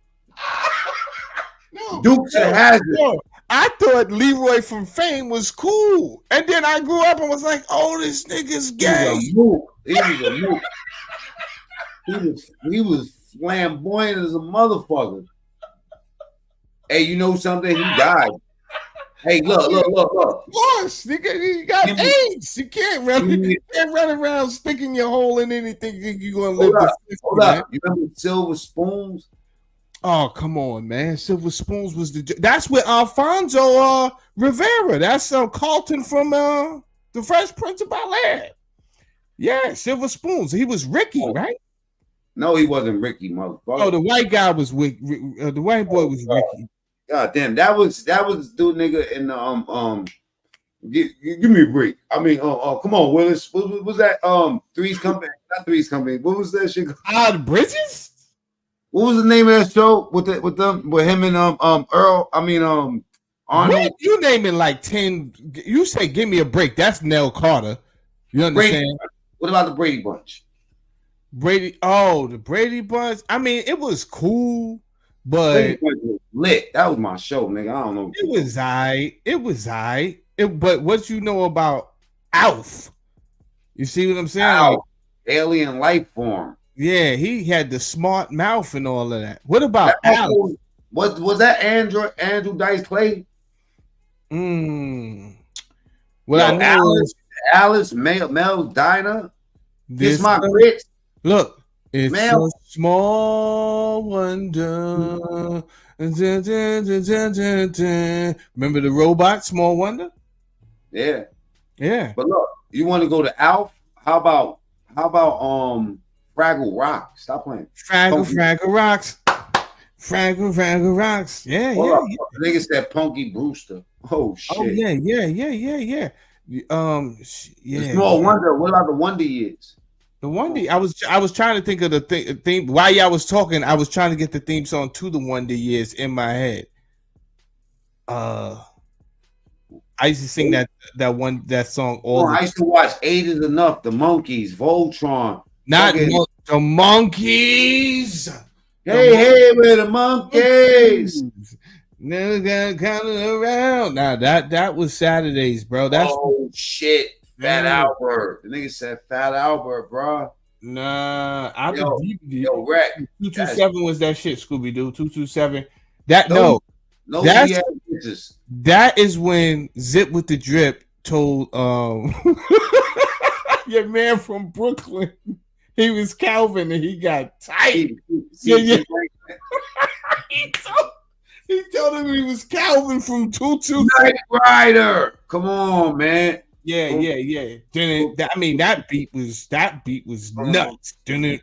Dukes of Hazzard. I thought Leroy from Fame was cool, and then I grew up and was like, "Oh, this nigga's gay." He was a mook. He was flamboyant as a motherfucker. Hey, you know something? He died. Hey, look. Of course, he got AIDS. You can't run around sticking your hole in anything. You're gonna live. Hold up. You remember Silver Spoons? Oh, come on, man. Silver Spoons was that's with Alfonso Rivera. That's Carlton from the Fresh Prince of Bel-Air. Yeah, Silver Spoons. He was Ricky, right? No, he wasn't Ricky, motherfucker. Oh, the white guy was the white boy was Ricky. God damn, that was dude nigga in the give me a break. I mean, come on, Willis. What was that? Three's Company, not Three's Company. What was that shit? The Bridges? What was the name of that show with him and Earl? I mean Arnold. What? You naming like 10. You say give me a break. That's Nell Carter. You understand? What about the Brady Bunch? The Brady Bunch. I mean, it was cool, but lit. That was my show, nigga. I don't know. It was aight. But what you know about Alf? You see what I'm saying? Alf, alien life form. Yeah, he had the smart mouth and all of that. What about Alf? Was that Andrew Dice Clay? Well, I know Alice Mel Diner. This my grits. Look, it's Mel. A small wonder. Remember the robot, Small Wonder? Yeah. But look, you want to go to Alf? How about Fraggle Rock? Stop playing. Fraggle Rocks. Fraggle Rocks. Yeah. The nigga said Punky Brewster. Oh shit. Oh yeah. The Small Wonder. What about the Wonder Years? The Wonder. I was trying to think of the theme. While y'all was talking, I was trying to get the theme song to the Wonder Years in my head. I used to sing that song all. I used to watch 8 is Enough, The Monkees, Voltron. Not the Monkees. Hey, we're the Monkees. Never got counted around. Now that was Saturdays, bro. That's shit. Fat Albert. The nigga said Fat Albert, bro. Nah, yo, Wreck. 227 was that shit, Scooby Doo. 227. That is when Zip with the Drip told your man from Brooklyn he was Calvin and he got tight. He told him he was Calvin from 227. Knight Rider. Come on, man. Yeah. I mean, that beat was nuts. I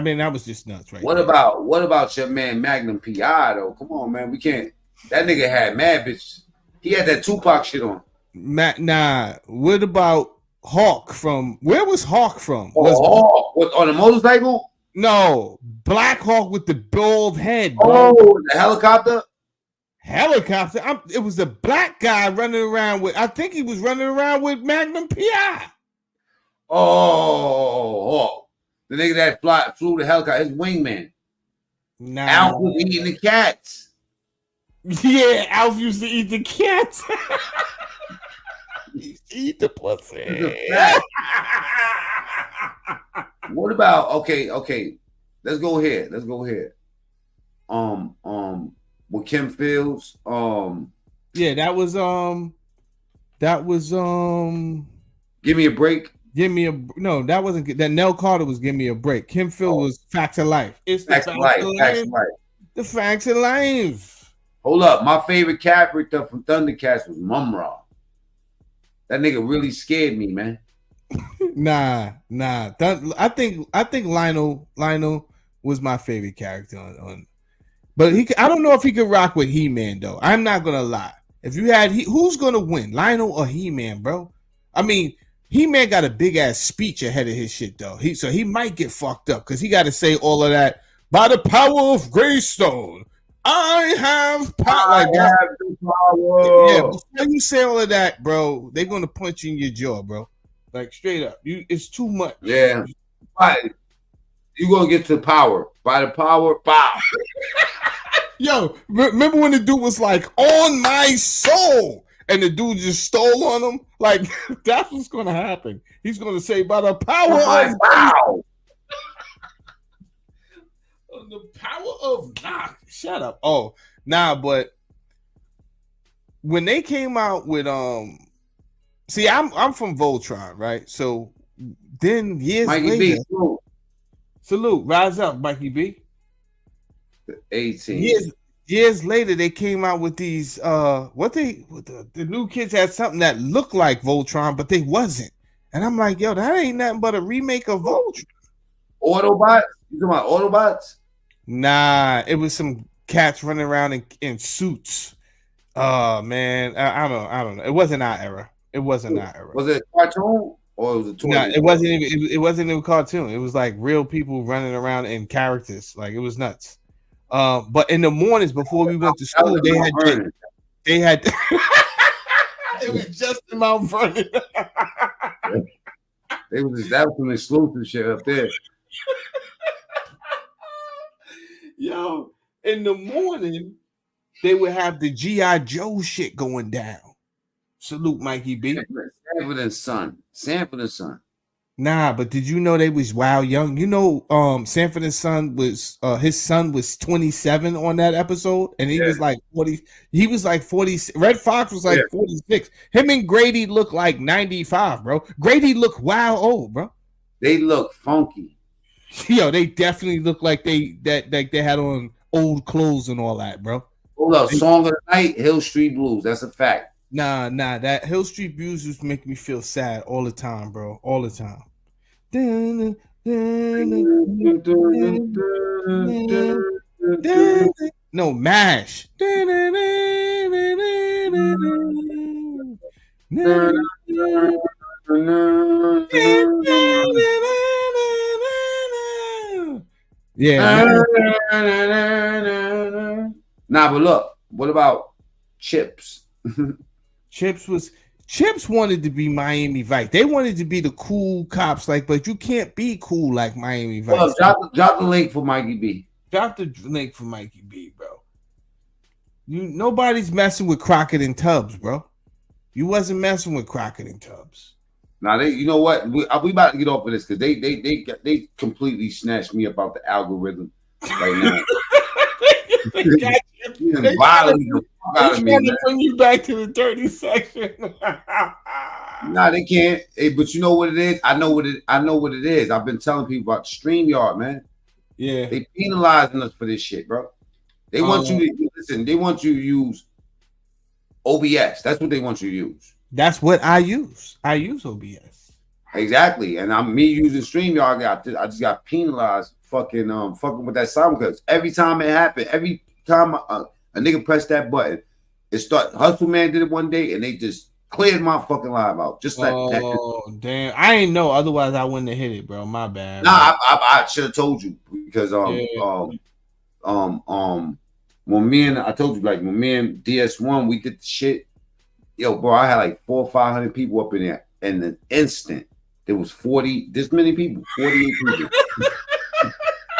mean, that was just nuts, right? What about your man Magnum PI though? Come on, man. We can't. That nigga had mad bitch. He had that Tupac shit on. Nah. What about Hawk from? Where was Hawk from? Hawk on a motorcycle? No, Black Hawk with the bald head. Bro. Oh, the helicopter. Helicopter. It was a black guy running around with. I think he was running around with Magnum PI. Oh, the nigga that flew the helicopter, his wingman. Nah. Alf was eating the cats. Yeah, Alf used to eat the cats. He used to eat the pussy. What about okay? Let's go here. With Kim Fields. Yeah, that was Give Me a Break. No, that wasn't good. That Nell Carter was Give Me a Break. Kim Fields was Facts of Life. It's the Facts of Life. The Facts of Life. Hold up, my favorite character from Thundercats was Mumra. That nigga really scared me, man. Nah. I think Lionel was my favorite character on. But I don't know if he could rock with He-Man though. I'm not gonna lie. If you had who's gonna win, Lionel or He-Man, bro? I mean, He-Man got a big ass speech ahead of his shit though. So he might get fucked up because he got to say all of that. By the power of Greystone, I have power. I have the power. Yeah, before you say all of that, bro, they're gonna punch you in your jaw, bro. Like straight up, it's too much. Yeah, right. You gonna get to power by the power. Pow. Yo, remember when the dude was like, "On my soul," and the dude just stole on him? Like that's what's gonna happen. He's gonna say, "By the power of wow." The power of shut up. Oh, nah, but when they came out with see, I'm from Voltron, right? So then years Mikey later, B, salute, rise up, Mikey B. 18 years later, they came out with these the new kids had something that looked like Voltron, but they wasn't. And I'm like, yo, that ain't nothing but a remake of Voltron. Autobots? You talking about Autobots? Nah, it was some cats running around in suits. Oh man, I don't know. It wasn't our era. Was it a cartoon or was it? No, it wasn't even. It wasn't even a cartoon. It was like real people running around in characters. Like it was nuts. But in the mornings before we went to school, they had. It was just in Mount Vernon. That was some exclusive shit up there. Yo, in the morning, they would have the G.I. Joe shit going down. Salute, Mikey B. Sanford and Son. Nah, but did you know they was wild young? You know, Sanford and Son was his son was 27 on that episode, and he was like 40. He was like 40. Red Fox was like 46. Him and Grady looked like 95, bro. Grady looked wild old, bro. They look funky. Yo, they definitely look like they had on old clothes and all that, bro. Hold up, Song of the Night, Hill Street Blues. That's a fact. Nah, that Hill Street Blues used to make me feel sad all the time, bro. All the time. No, MASH. Yeah. Nah, but look, what about Chips? Chips wanted to be Miami Vice. They wanted to be the cool cops, but you can't be cool like Miami Vice. Well, drop the link for Mikey B. Drop the link for Mikey B, bro. Nobody's messing with Crockett and Tubbs, bro. You wasn't messing with Crockett and Tubbs. Now you know what? We about to get off of this because they completely snatched me up out the algorithm right now. They trying to bring you back to the dirty section. Nah, they can't. Hey, but you know what it is? I know what it is. I've been telling people about StreamYard, man. Yeah. They penalizing us for this shit, bro. They want you to listen, they want you to use OBS. That's what they want you to use. That's what I use. I use OBS. Exactly. And I'm me using StreamYard. I just got penalized fucking with that sound because every time it happened, every time a nigga pressed that button, it started. Hustle Man did it one day and they just cleared my fucking live out. Just like that. Oh damn! I ain't know. Otherwise, I wouldn't have hit it, bro. My bad. Nah, I should have told you because I told you, like, when me and DS1, we did the shit. Yo, bro, I had like 400 or 500 people up in there. In an instant, there was 40, this many people, 48 people.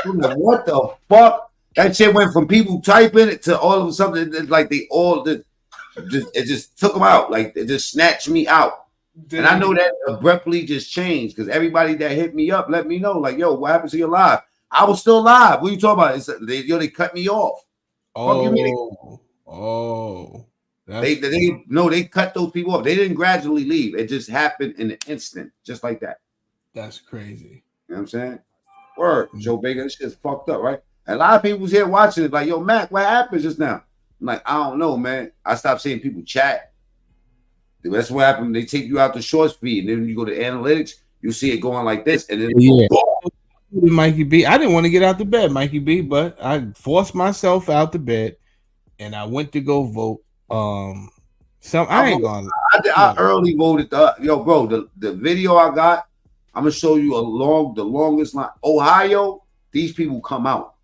I'm like, what the fuck? That shit went from people typing it to all of a sudden, like they all it just took them out. Like, it just snatched me out. And I know that abruptly just changed because everybody that hit me up let me know, like, yo, what happened to your live? I was still live. What are you talking about? They cut me off. They cut those people off. They didn't gradually leave. It just happened in an instant, just like that. That's crazy. You know what I'm saying? Word, Joe Baker, this shit's fucked up, right? And a lot of people was here watching it, like, yo, Mac, what happened just now? I'm like, I don't know, man. I stopped seeing people chat. That's what happened. They take you out the shorts feed, and then when you go to analytics, you see it going like this, and then Mikey B. I didn't want to get out the bed, Mikey B, but I forced myself out the bed, and I went to go vote. I early voted. Yo, bro, the video I got, I'm gonna show you the longest line. Ohio, these people come out,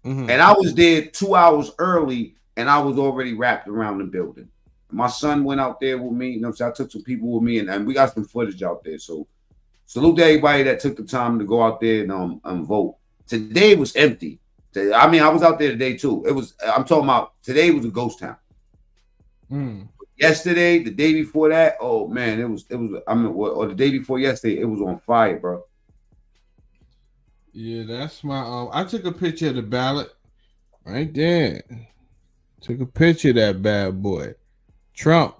and I was there 2 hours early, and I was already wrapped around the building. My son went out there with me. You know what I'm saying? I took some people with me, and we got some footage out there. So salute to everybody that took the time to go out there and vote. Today was empty. I mean, I was out there today too. I'm talking about today was a ghost town. Yesterday, the day before that, oh man, or the day before yesterday, it was on fire, bro. Yeah, that's my I took a picture of the ballot right there. Took a picture of that bad boy. Trump.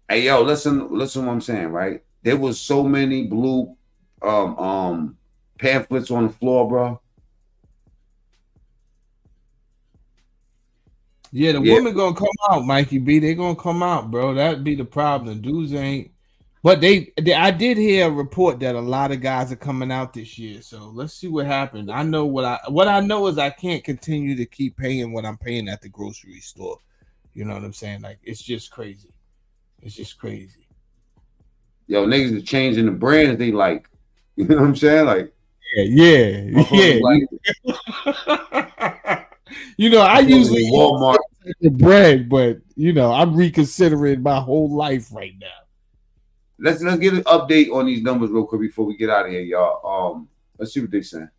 Hey, yo, listen what I'm saying, right? There was so many blue pamphlets on the floor, bro. Yeah, the women gonna come out, Mikey B. They gonna come out, bro. That'd be the problem. The dudes ain't. But I did hear a report that a lot of guys are coming out this year. So let's see what happens. I know what I know is I can't continue to keep paying what I'm paying at the grocery store. You know what I'm saying? Like, it's just crazy. It's just crazy. Yo, niggas are changing the brands they like. You know what I'm saying? Like, yeah. You know, I usually Walmart the bread, but you know, I'm reconsidering my whole life right now. Let's get an update on these numbers real quick before we get out of here, y'all. Let's see what they're saying.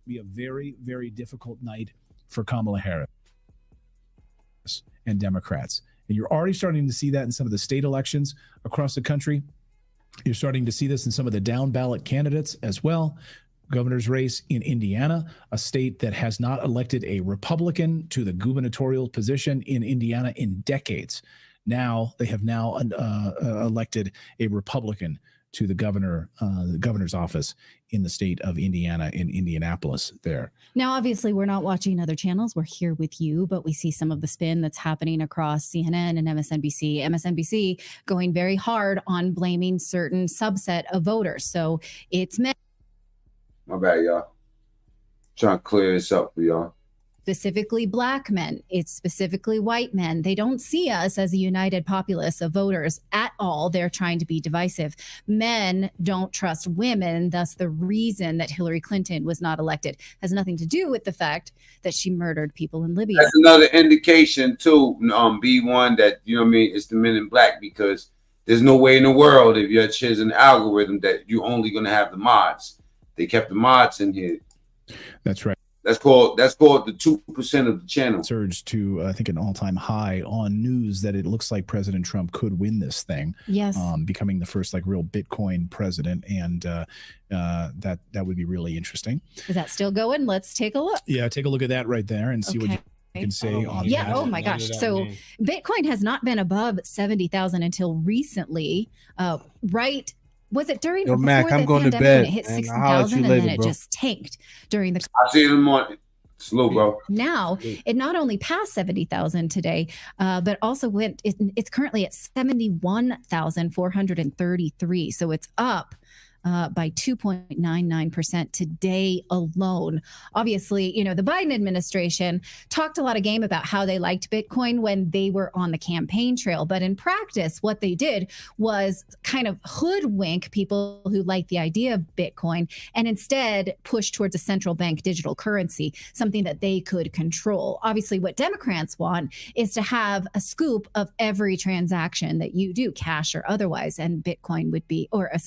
Be a very, very difficult night for Kamala Harris and Democrats. And you're already starting to see that in some of the state elections across the country. You're starting to see this in some of the down ballot candidates as well. Governor's race in Indiana, a state that has not elected a Republican to the gubernatorial position in Indiana in decades. Now they have elected a Republican to the governor's office in the state of Indiana, in Indianapolis there. Now, obviously, we're not watching other channels. We're here with you, but we see some of the spin that's happening across CNN and MSNBC. MSNBC going very hard on blaming certain subset of voters. So it's men. My bad, y'all. Trying to clear this up for y'all. Specifically black men. It's specifically white men. They don't see us as a united populace of voters at all. They're trying to be divisive. Men don't trust women. Thus, the reason that Hillary Clinton was not elected has nothing to do with the fact that she murdered people in Libya. That's another indication too, B1, that, you know what I mean, it's the men in black, because there's no way in the world if you're choosing an algorithm that you're only going to have the mods. They kept the mods in here. That's right. That's called the 2% of the channel. Surged to, I think, an all-time high on news that it looks like President Trump could win this thing. Yes. Becoming the first real Bitcoin president, and that would be really interesting. Is that still going? Let's take a look. Yeah, take a look at that right there and see what you can say on that. Yeah. Oh my gosh. So Bitcoin has not been above 70,000 until recently. Right. Was it during or Mac, before I'm the going pandemic to bed, when it hit and 60,000 and then it bro. just tanked during the. I'll see you in the morning. Slow, bro. Now it not only passed 70,000 today, but also went. It's currently at 71,433. So it's up by 2.99% today alone. Obviously, the Biden administration talked a lot of game about how they liked Bitcoin when they were on the campaign trail. But in practice, what they did was kind of hoodwink people who like the idea of Bitcoin and instead push towards a central bank digital currency, something that they could control. Obviously, what Democrats want is to have a scoop of every transaction that you do, cash or otherwise, and Bitcoin would be, or a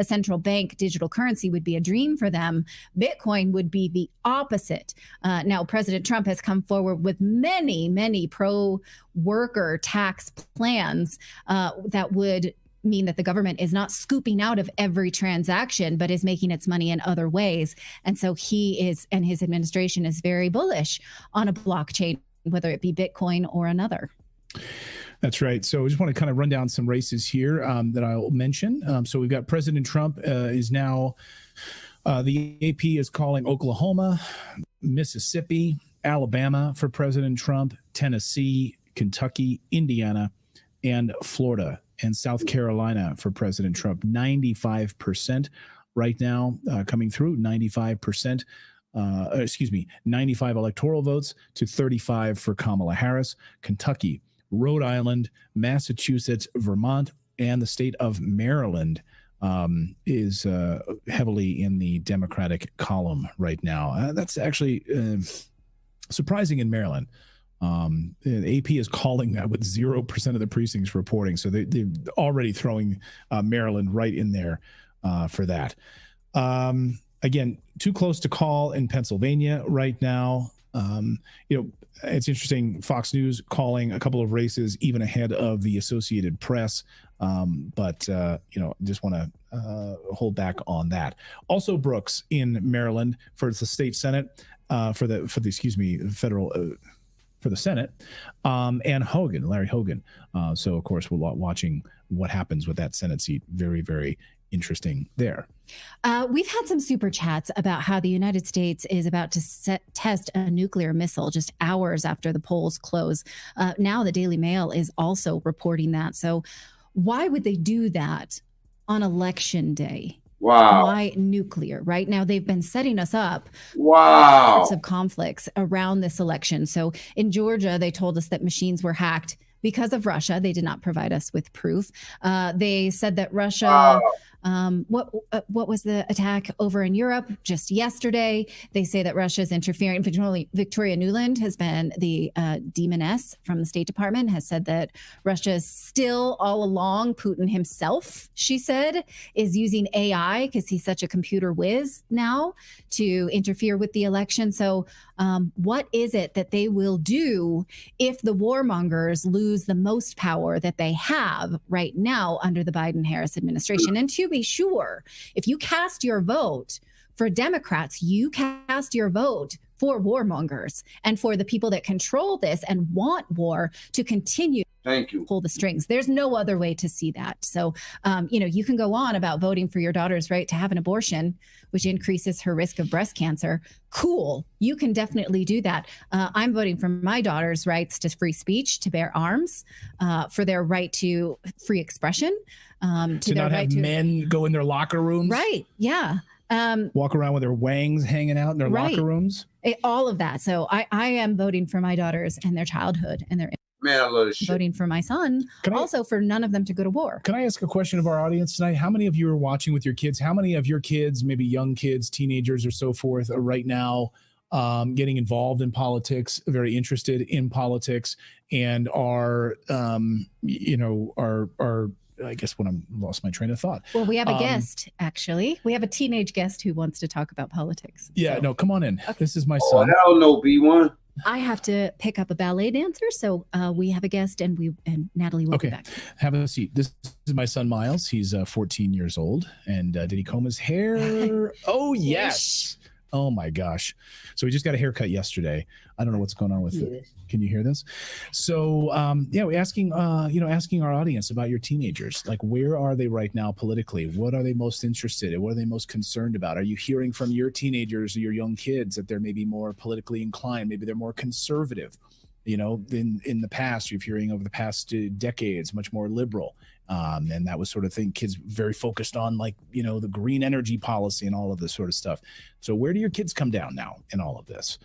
central bank digital currency would be a dream for them. Bitcoin would be the opposite. Now, President Trump has come forward with many pro-worker tax plans that would mean that the government is not scooping out of every transaction, but is making its money in other ways. And so he is, and his administration is very bullish on a blockchain, whether it be Bitcoin or another. That's right. So I just want to kind of run down some races here that I'll mention. So we've got President Trump is now, the AP is calling Oklahoma, Mississippi, Alabama for President Trump, Tennessee, Kentucky, Indiana, and Florida and South Carolina for President Trump. 95% right now coming through, 95%. 95 electoral votes to 35 for Kamala Harris. Kentucky, Rhode Island, Massachusetts, Vermont, and the state of Maryland is heavily in the Democratic column right now. That's actually surprising in Maryland. The AP is calling that with 0% of the precincts reporting. So they're already throwing Maryland right in there for that. Again, too close to call in Pennsylvania right now. It's interesting. Fox News calling a couple of races even ahead of the Associated Press. But just want to hold back on that. Also, Brooks in Maryland for the state Senate, for the Senate, and Hogan, Larry Hogan. So of course we're watching what happens with that Senate seat. Very, very interesting there. We've had some super chats about how the United States is about to test a nuclear missile just hours after the polls close. Now the Daily Mail is also reporting that. So why would they do that on election day? Wow. Why nuclear? Right now, they've been setting us up. Wow. Sorts of conflicts around this election. So in Georgia, they told us that machines were hacked because of Russia. They did not provide us with proof. They said that Russia, what was the attack over in Europe just yesterday? They say that Russia is interfering. Victoria Nuland has been the demoness from the State Department, has said that Russia is still all along, Putin himself, she said, is using AI because he's such a computer whiz now to interfere with the election. So what is it that they will do if the warmongers lose the most power that they have right now under the Biden-Harris administration? And to be sure, if you cast your vote for Democrats, you cast your vote for warmongers and for the people that control this and want war to continue. Thank you. Pull the strings. There's no other way to see that. So, you can go on about voting for your daughter's right to have an abortion, which increases her risk of breast cancer. Cool. You can definitely do that. I'm voting for my daughter's rights to free speech, to bear arms, for their right to free expression, to not have men go in their locker rooms. Right. Yeah. Walk around with their wangs hanging out in their locker rooms. All of that. So I am voting for my daughters and their childhood and their Man, I love this shit. Voting for my son, also for none of them to go to war. Can I ask a question of our audience tonight? How many of you are watching with your kids? How many of your kids, maybe young kids, teenagers or so forth, are right now getting involved in politics, very interested in politics, and are I guess when I'm lost my train of thought. Well, we have a guest, actually. We have a teenage guest who wants to talk about politics. Yeah, no, come on in. Okay. This is my son. Hell no, B1. I have to pick up a ballet dancer, so we have a guest, and Natalie will be back. Have a seat. This is my son, Miles. He's 14 years old. And did he comb his hair? Oh, yes. Oh, my gosh. So we just got a haircut yesterday. I don't know what's going on with it. Can you hear this? So, we're asking our audience about your teenagers. Like, where are they right now politically? What are they most interested in? What are they most concerned about? Are you hearing from your teenagers or your young kids that they're maybe more politically inclined? Maybe they're more conservative. In the past, you're hearing over the past decades, much more liberal. And that was sort of thing kids very focused on, like, you know, the green energy policy and all of this sort of stuff. So where do your kids come down now in all of this?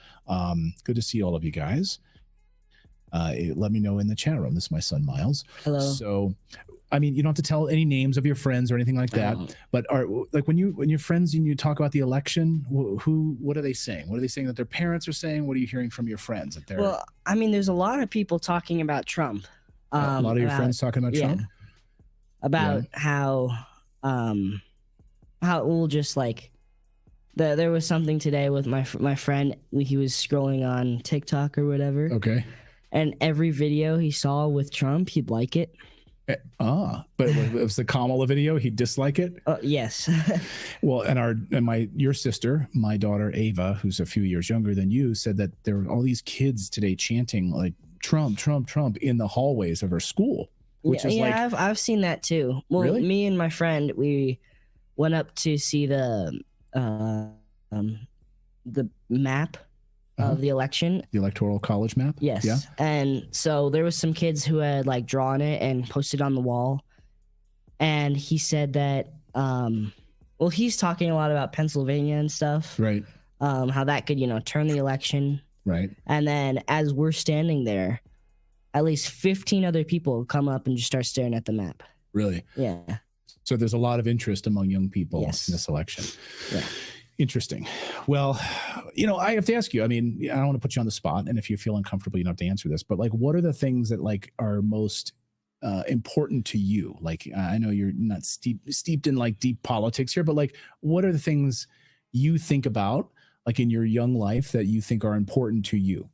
Good to see all of you guys. Let me know in the chat room. This is my son Miles. Hello. So I mean, you don't have to tell any names of your friends or anything like that, but are like when your friends and you talk about the election, what are they saying? What are they saying that their parents are saying? What are you hearing from your friends that they're? Well, I mean, there's a lot of people talking about Trump. A lot of your friends talking about Trump? About how it will just like there was something today with my friend. He was scrolling on TikTok or whatever. Okay. And every video he saw with Trump, he'd like it. But if it was the Kamala video, he'd dislike it. Yes. Well, your sister, my daughter Ava, who's a few years younger than you, said that there were all these kids today chanting like Trump, Trump, Trump in the hallways of her school. Which is like, I've seen that too. Well, really? Me and my friend, we went up to see the map of the election. The Electoral College map? Yes. Yeah. And so there was some kids who had like drawn it and posted on the wall. And he said that, well, he's talking a lot about Pennsylvania and stuff. Right. How that could, turn the election. Right. And then as we're standing there, at least 15 other people come up and just start staring at the map. Really? Yeah. So there's a lot of interest among young people in this election. Yeah. Interesting. Well, I have to ask you, I mean, I don't want to put you on the spot, and if you feel uncomfortable, you don't have to answer this, but like, what are the things that like are most important to you? Like, I know you're not steeped in like deep politics here, but like, what are the things you think about like in your young life that you think are important to you?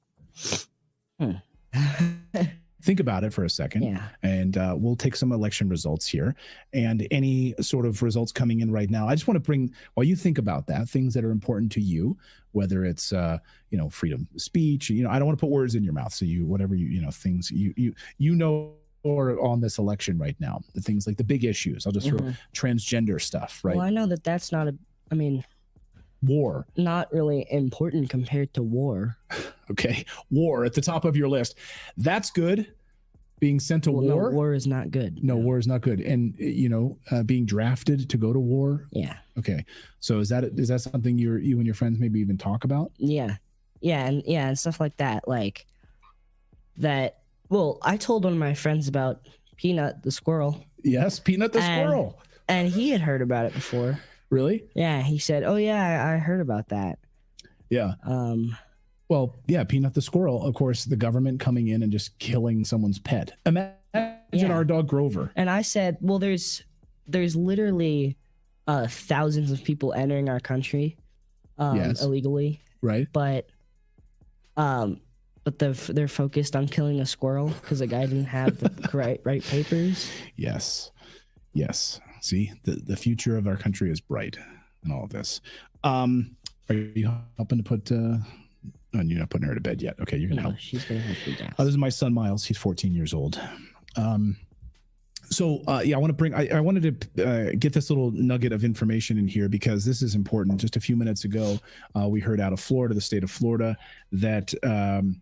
Think about it for a second, and we'll take some election results here and any sort of results coming in right now. I just want to bring, while you think about that, things that are important to you, whether it's, freedom of speech, I don't want to put words in your mouth. So things or on this election right now, the things like the big issues, I'll just throw transgender stuff, right? Well, I know that's not war. Not really important compared to war. Okay. War at the top of your list. That's good. Being sent to war. No, war is not good. No, war is not good. And, being drafted to go to war. Yeah. Okay. So is that something you and your friends maybe even talk about? Yeah. Yeah. And stuff like that. Like that. Well, I told one of my friends about Peanut the squirrel. Yes. Peanut the squirrel. And he had heard about it before. Really? Yeah, he said, "Oh yeah, I heard about that." Yeah. Well, yeah, Peanut the squirrel. Of course, the government coming in and just killing someone's pet. Imagine our dog Grover. And I said, "Well, there's literally thousands of people entering our country illegally, right? But they're focused on killing a squirrel because the guy didn't have the right papers." Yes. See, the future of our country is bright in all of this. Are you helping to put you're not putting her to bed yet. Okay, you're gonna help. She's gonna help me down. This is my son Miles. He's 14 years old. I wanted to get this little nugget of information in here because this is important. Just a few minutes ago, we heard out of Florida, the state of Florida, that the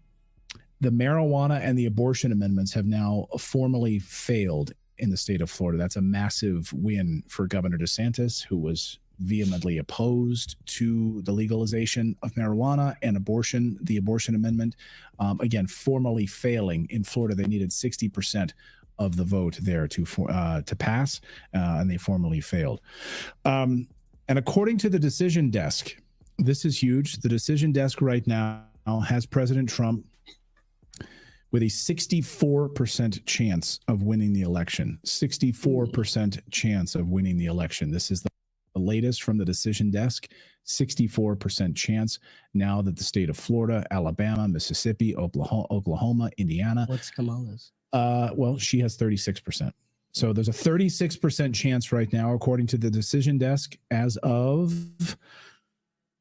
marijuana and the abortion amendments have now formally failed in the state of Florida. That's a massive win for Governor DeSantis, who was vehemently opposed to the legalization of marijuana and the abortion amendment. Again, formally failing in Florida. They needed 60% of the vote there to pass, and they formally failed. And according to the Decision Desk, this is huge. The Decision Desk right now has President Trump with a 64% chance of winning the election. 64% chance of winning the election. This is the latest from the Decision Desk. 64% chance now that the state of Florida, Alabama, Mississippi, Oklahoma, Indiana. What's Kamala's? Well, she has 36%. So there's a 36% chance right now, according to the Decision Desk, as of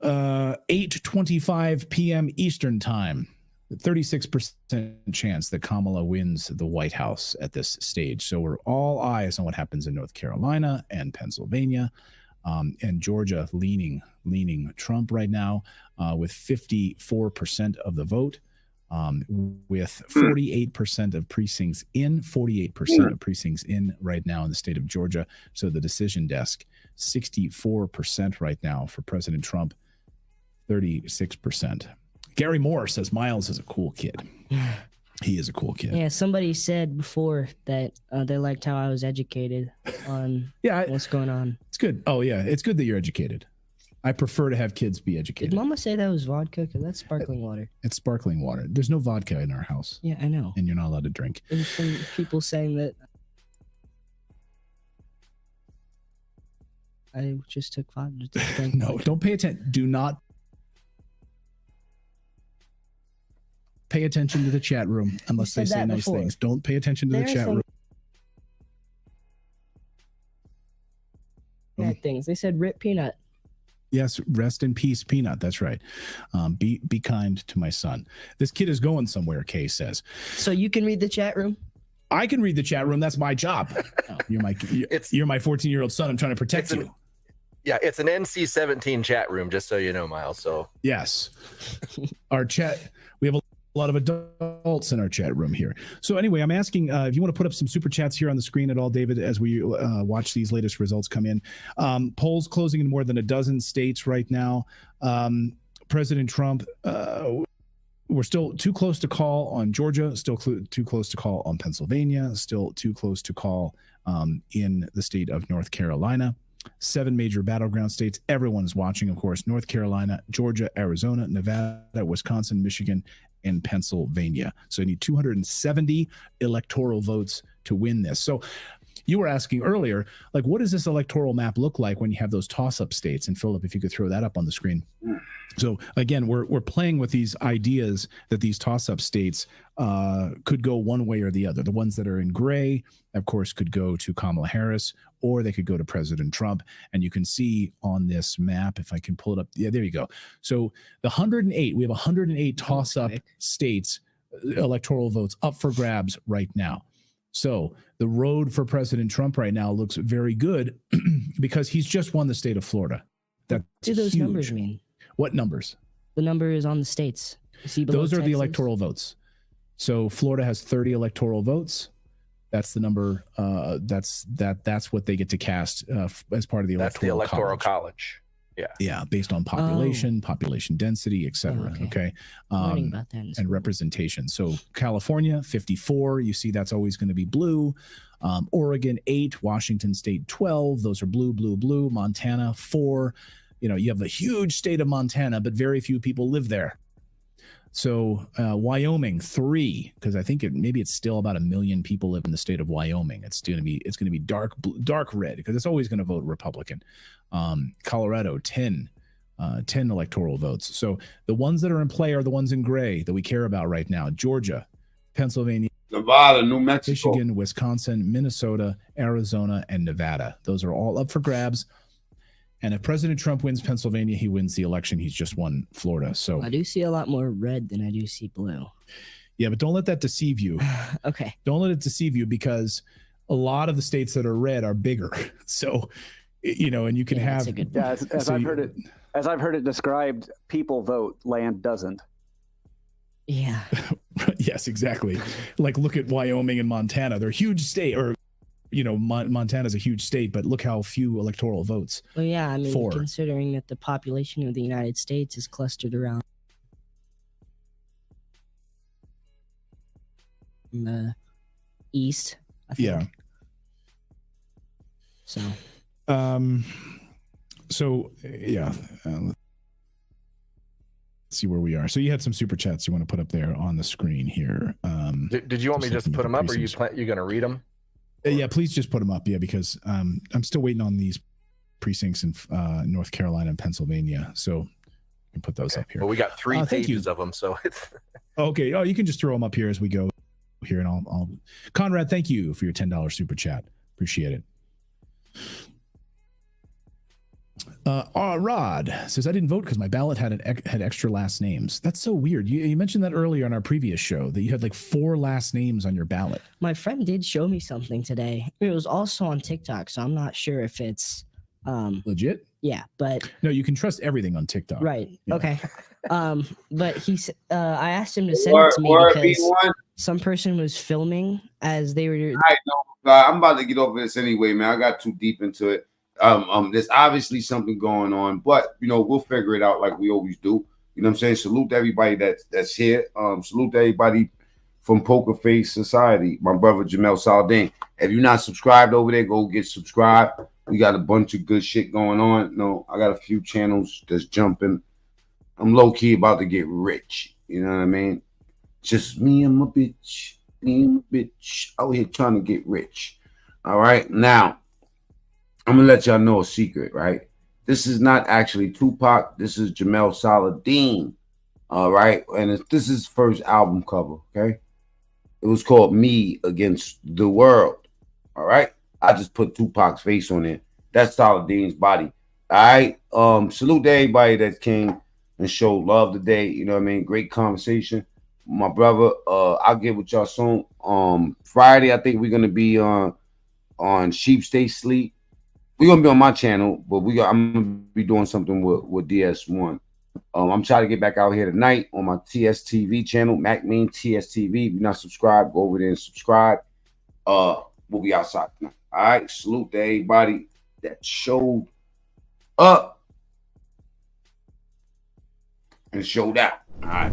8:25 p.m. Eastern time. 36% chance that Kamala wins the White House at this stage. So we're all eyes on what happens in North Carolina and Pennsylvania, and Georgia leaning Trump right now with 54% of the vote. with 48% of precincts in, 48% of precincts in right now in the state of Georgia. So the decision desk, 64% right now for President Trump, 36%. Gary Moore says Miles is a cool kid. He is a cool kid. Yeah, somebody said before that they liked how I was educated on what's going on. It's good. Oh, yeah. It's good that you're educated. I prefer to have kids be educated. Did Mama say that was vodka? Because that's sparkling water. It's sparkling water. There's no vodka in our house. Yeah, I know. And you're not allowed to drink. And some people saying that I just took vodka to drink. No, don't pay attention. Do not pay attention to the chat room unless they say nice things. Don't pay attention to the chat room. Bad things. They said rip Peanut. Yes, rest in peace, Peanut. That's right. Be kind to my son. This kid is going somewhere, Kay says. So you can read the chat room? I can read the chat room. That's my job. You're my 14-year-old son. I'm trying to protect you. Yeah, it's an NC-17 chat room, just so you know, Miles. So yes, our chat. We have a lot of adults in our chat room here. So anyway, I'm asking if you want to put up some super chats here on the screen at all, David, as we watch these latest results come in. Polls closing in more than a dozen states right now. President Trump, we're still too close to call on Georgia, still too close to call on Pennsylvania, still too close to call in the state of North Carolina. 7 major battleground states. Everyone's watching, of course. North Carolina, Georgia, Arizona, Nevada, Wisconsin, Michigan, and Pennsylvania. So you need 270 electoral votes to win this. So you were asking earlier, like, what does this electoral map look like when you have those toss-up states? And Philip, if you could throw that up on the screen. So again, we're playing with these ideas that these toss-up states could go one way or the other. The ones that are in gray, of course, could go to Kamala Harris, or they could go to President Trump. And you can see on this map, if I can pull it up. Yeah, there you go. So the 108, we have 108 toss-up states, electoral votes up for grabs right now. So the road for President Trump right now looks very good because he's just won the state of Florida. That's what do those huge. Numbers mean? What numbers? The number is on the states. Those are the electoral votes. So Florida has 30 electoral votes. That's the number. That's what they get to cast as part of the electoral. That's the electoral college. Yeah. Yeah, based on population, population density, etc. Okay. Learning about that and representation. So California, 54. You see, that's always going to be blue. Oregon, 8. Washington State, 12. Those are blue, blue, blue. Montana, 4. You know, you have the huge state of Montana, but very few people live there. So Wyoming, 3, because I think maybe it's still about 1 million people live in the state of Wyoming. It's going to be dark red because it's always going to vote Republican. Colorado, 10 electoral votes. So the ones that are in play are the ones in gray that we care about right now. Georgia, Pennsylvania, Nevada, New Mexico, Michigan, Wisconsin, Minnesota, Arizona, and Nevada. Those are all up for grabs. And if President Trump wins Pennsylvania, he wins the election. He's just won Florida. So I do see a lot more red than I do see blue. Yeah, but don't let that deceive you. Okay. Don't let it deceive you because a lot of the states that are red are bigger. So, you know, and you can have. As I've heard it described, people vote, land doesn't. Yeah. Yes, exactly. Like, look at Wyoming and Montana. They're huge state, or you know, Montana's a huge state, but look how few electoral votes. Well, yeah, I mean, considering that the population of the United States is clustered around in the east, I think. Yeah. So. Yeah. Let's see where we are. So you had some super chats you want to put up there on the screen here. Did you want me to just put them up, or you going to read them? Yeah, please just put them up. Yeah, because I'm still waiting on these precincts in North Carolina and Pennsylvania. So you can put those up here. Well, we got 3 pages of them, so it's okay. Oh, you can just throw them up here as we go here, and I'll. Conrad, thank you for your $10 super chat. Appreciate it. Rod says, I didn't vote because my ballot had extra last names. That's so weird. You mentioned that earlier on our previous show that you had like 4 last names on your ballot. My friend did show me something today. It was also on TikTok, so I'm not sure if it's Legit? Yeah, but no, you can trust everything on TikTok. Right. Yeah. Okay. But I asked him to send it to me because some person was filming as they were. I know. I'm about to get over this anyway, man. I got too deep into it. There's obviously something going on, but we'll figure it out like we always do. You know what I'm saying? Salute to everybody that's here. Salute to everybody from Poker Face Society. My brother Jamel Saldin. If you're not subscribed over there, go get subscribed. We got a bunch of good shit going on. I got a few channels that's jumping. I'm low key about to get rich. You know what I mean? Just me and my bitch. Me and my bitch out here trying to get rich. All right. Now, I'm gonna let y'all know a secret, right? This is not actually Tupac. This is Jamel Saladin. All right. And this is his first album cover. Okay. It was called Me Against the World. All right. I just put Tupac's face on it. That's Saladin's body. All right. Salute to everybody that came and showed love today. You know what I mean? Great conversation. My brother, I'll get with y'all soon. Friday, I think we're gonna be on Sheep Stay Sleep. We're gonna be on my channel, but I'm gonna be doing something with DS1. I'm trying to get back out here tonight on my TSTV channel, MacMean TSTV. If you're not subscribed, go over there and subscribe. We'll be outside tonight. All right. Salute to everybody that showed up and showed out. All right.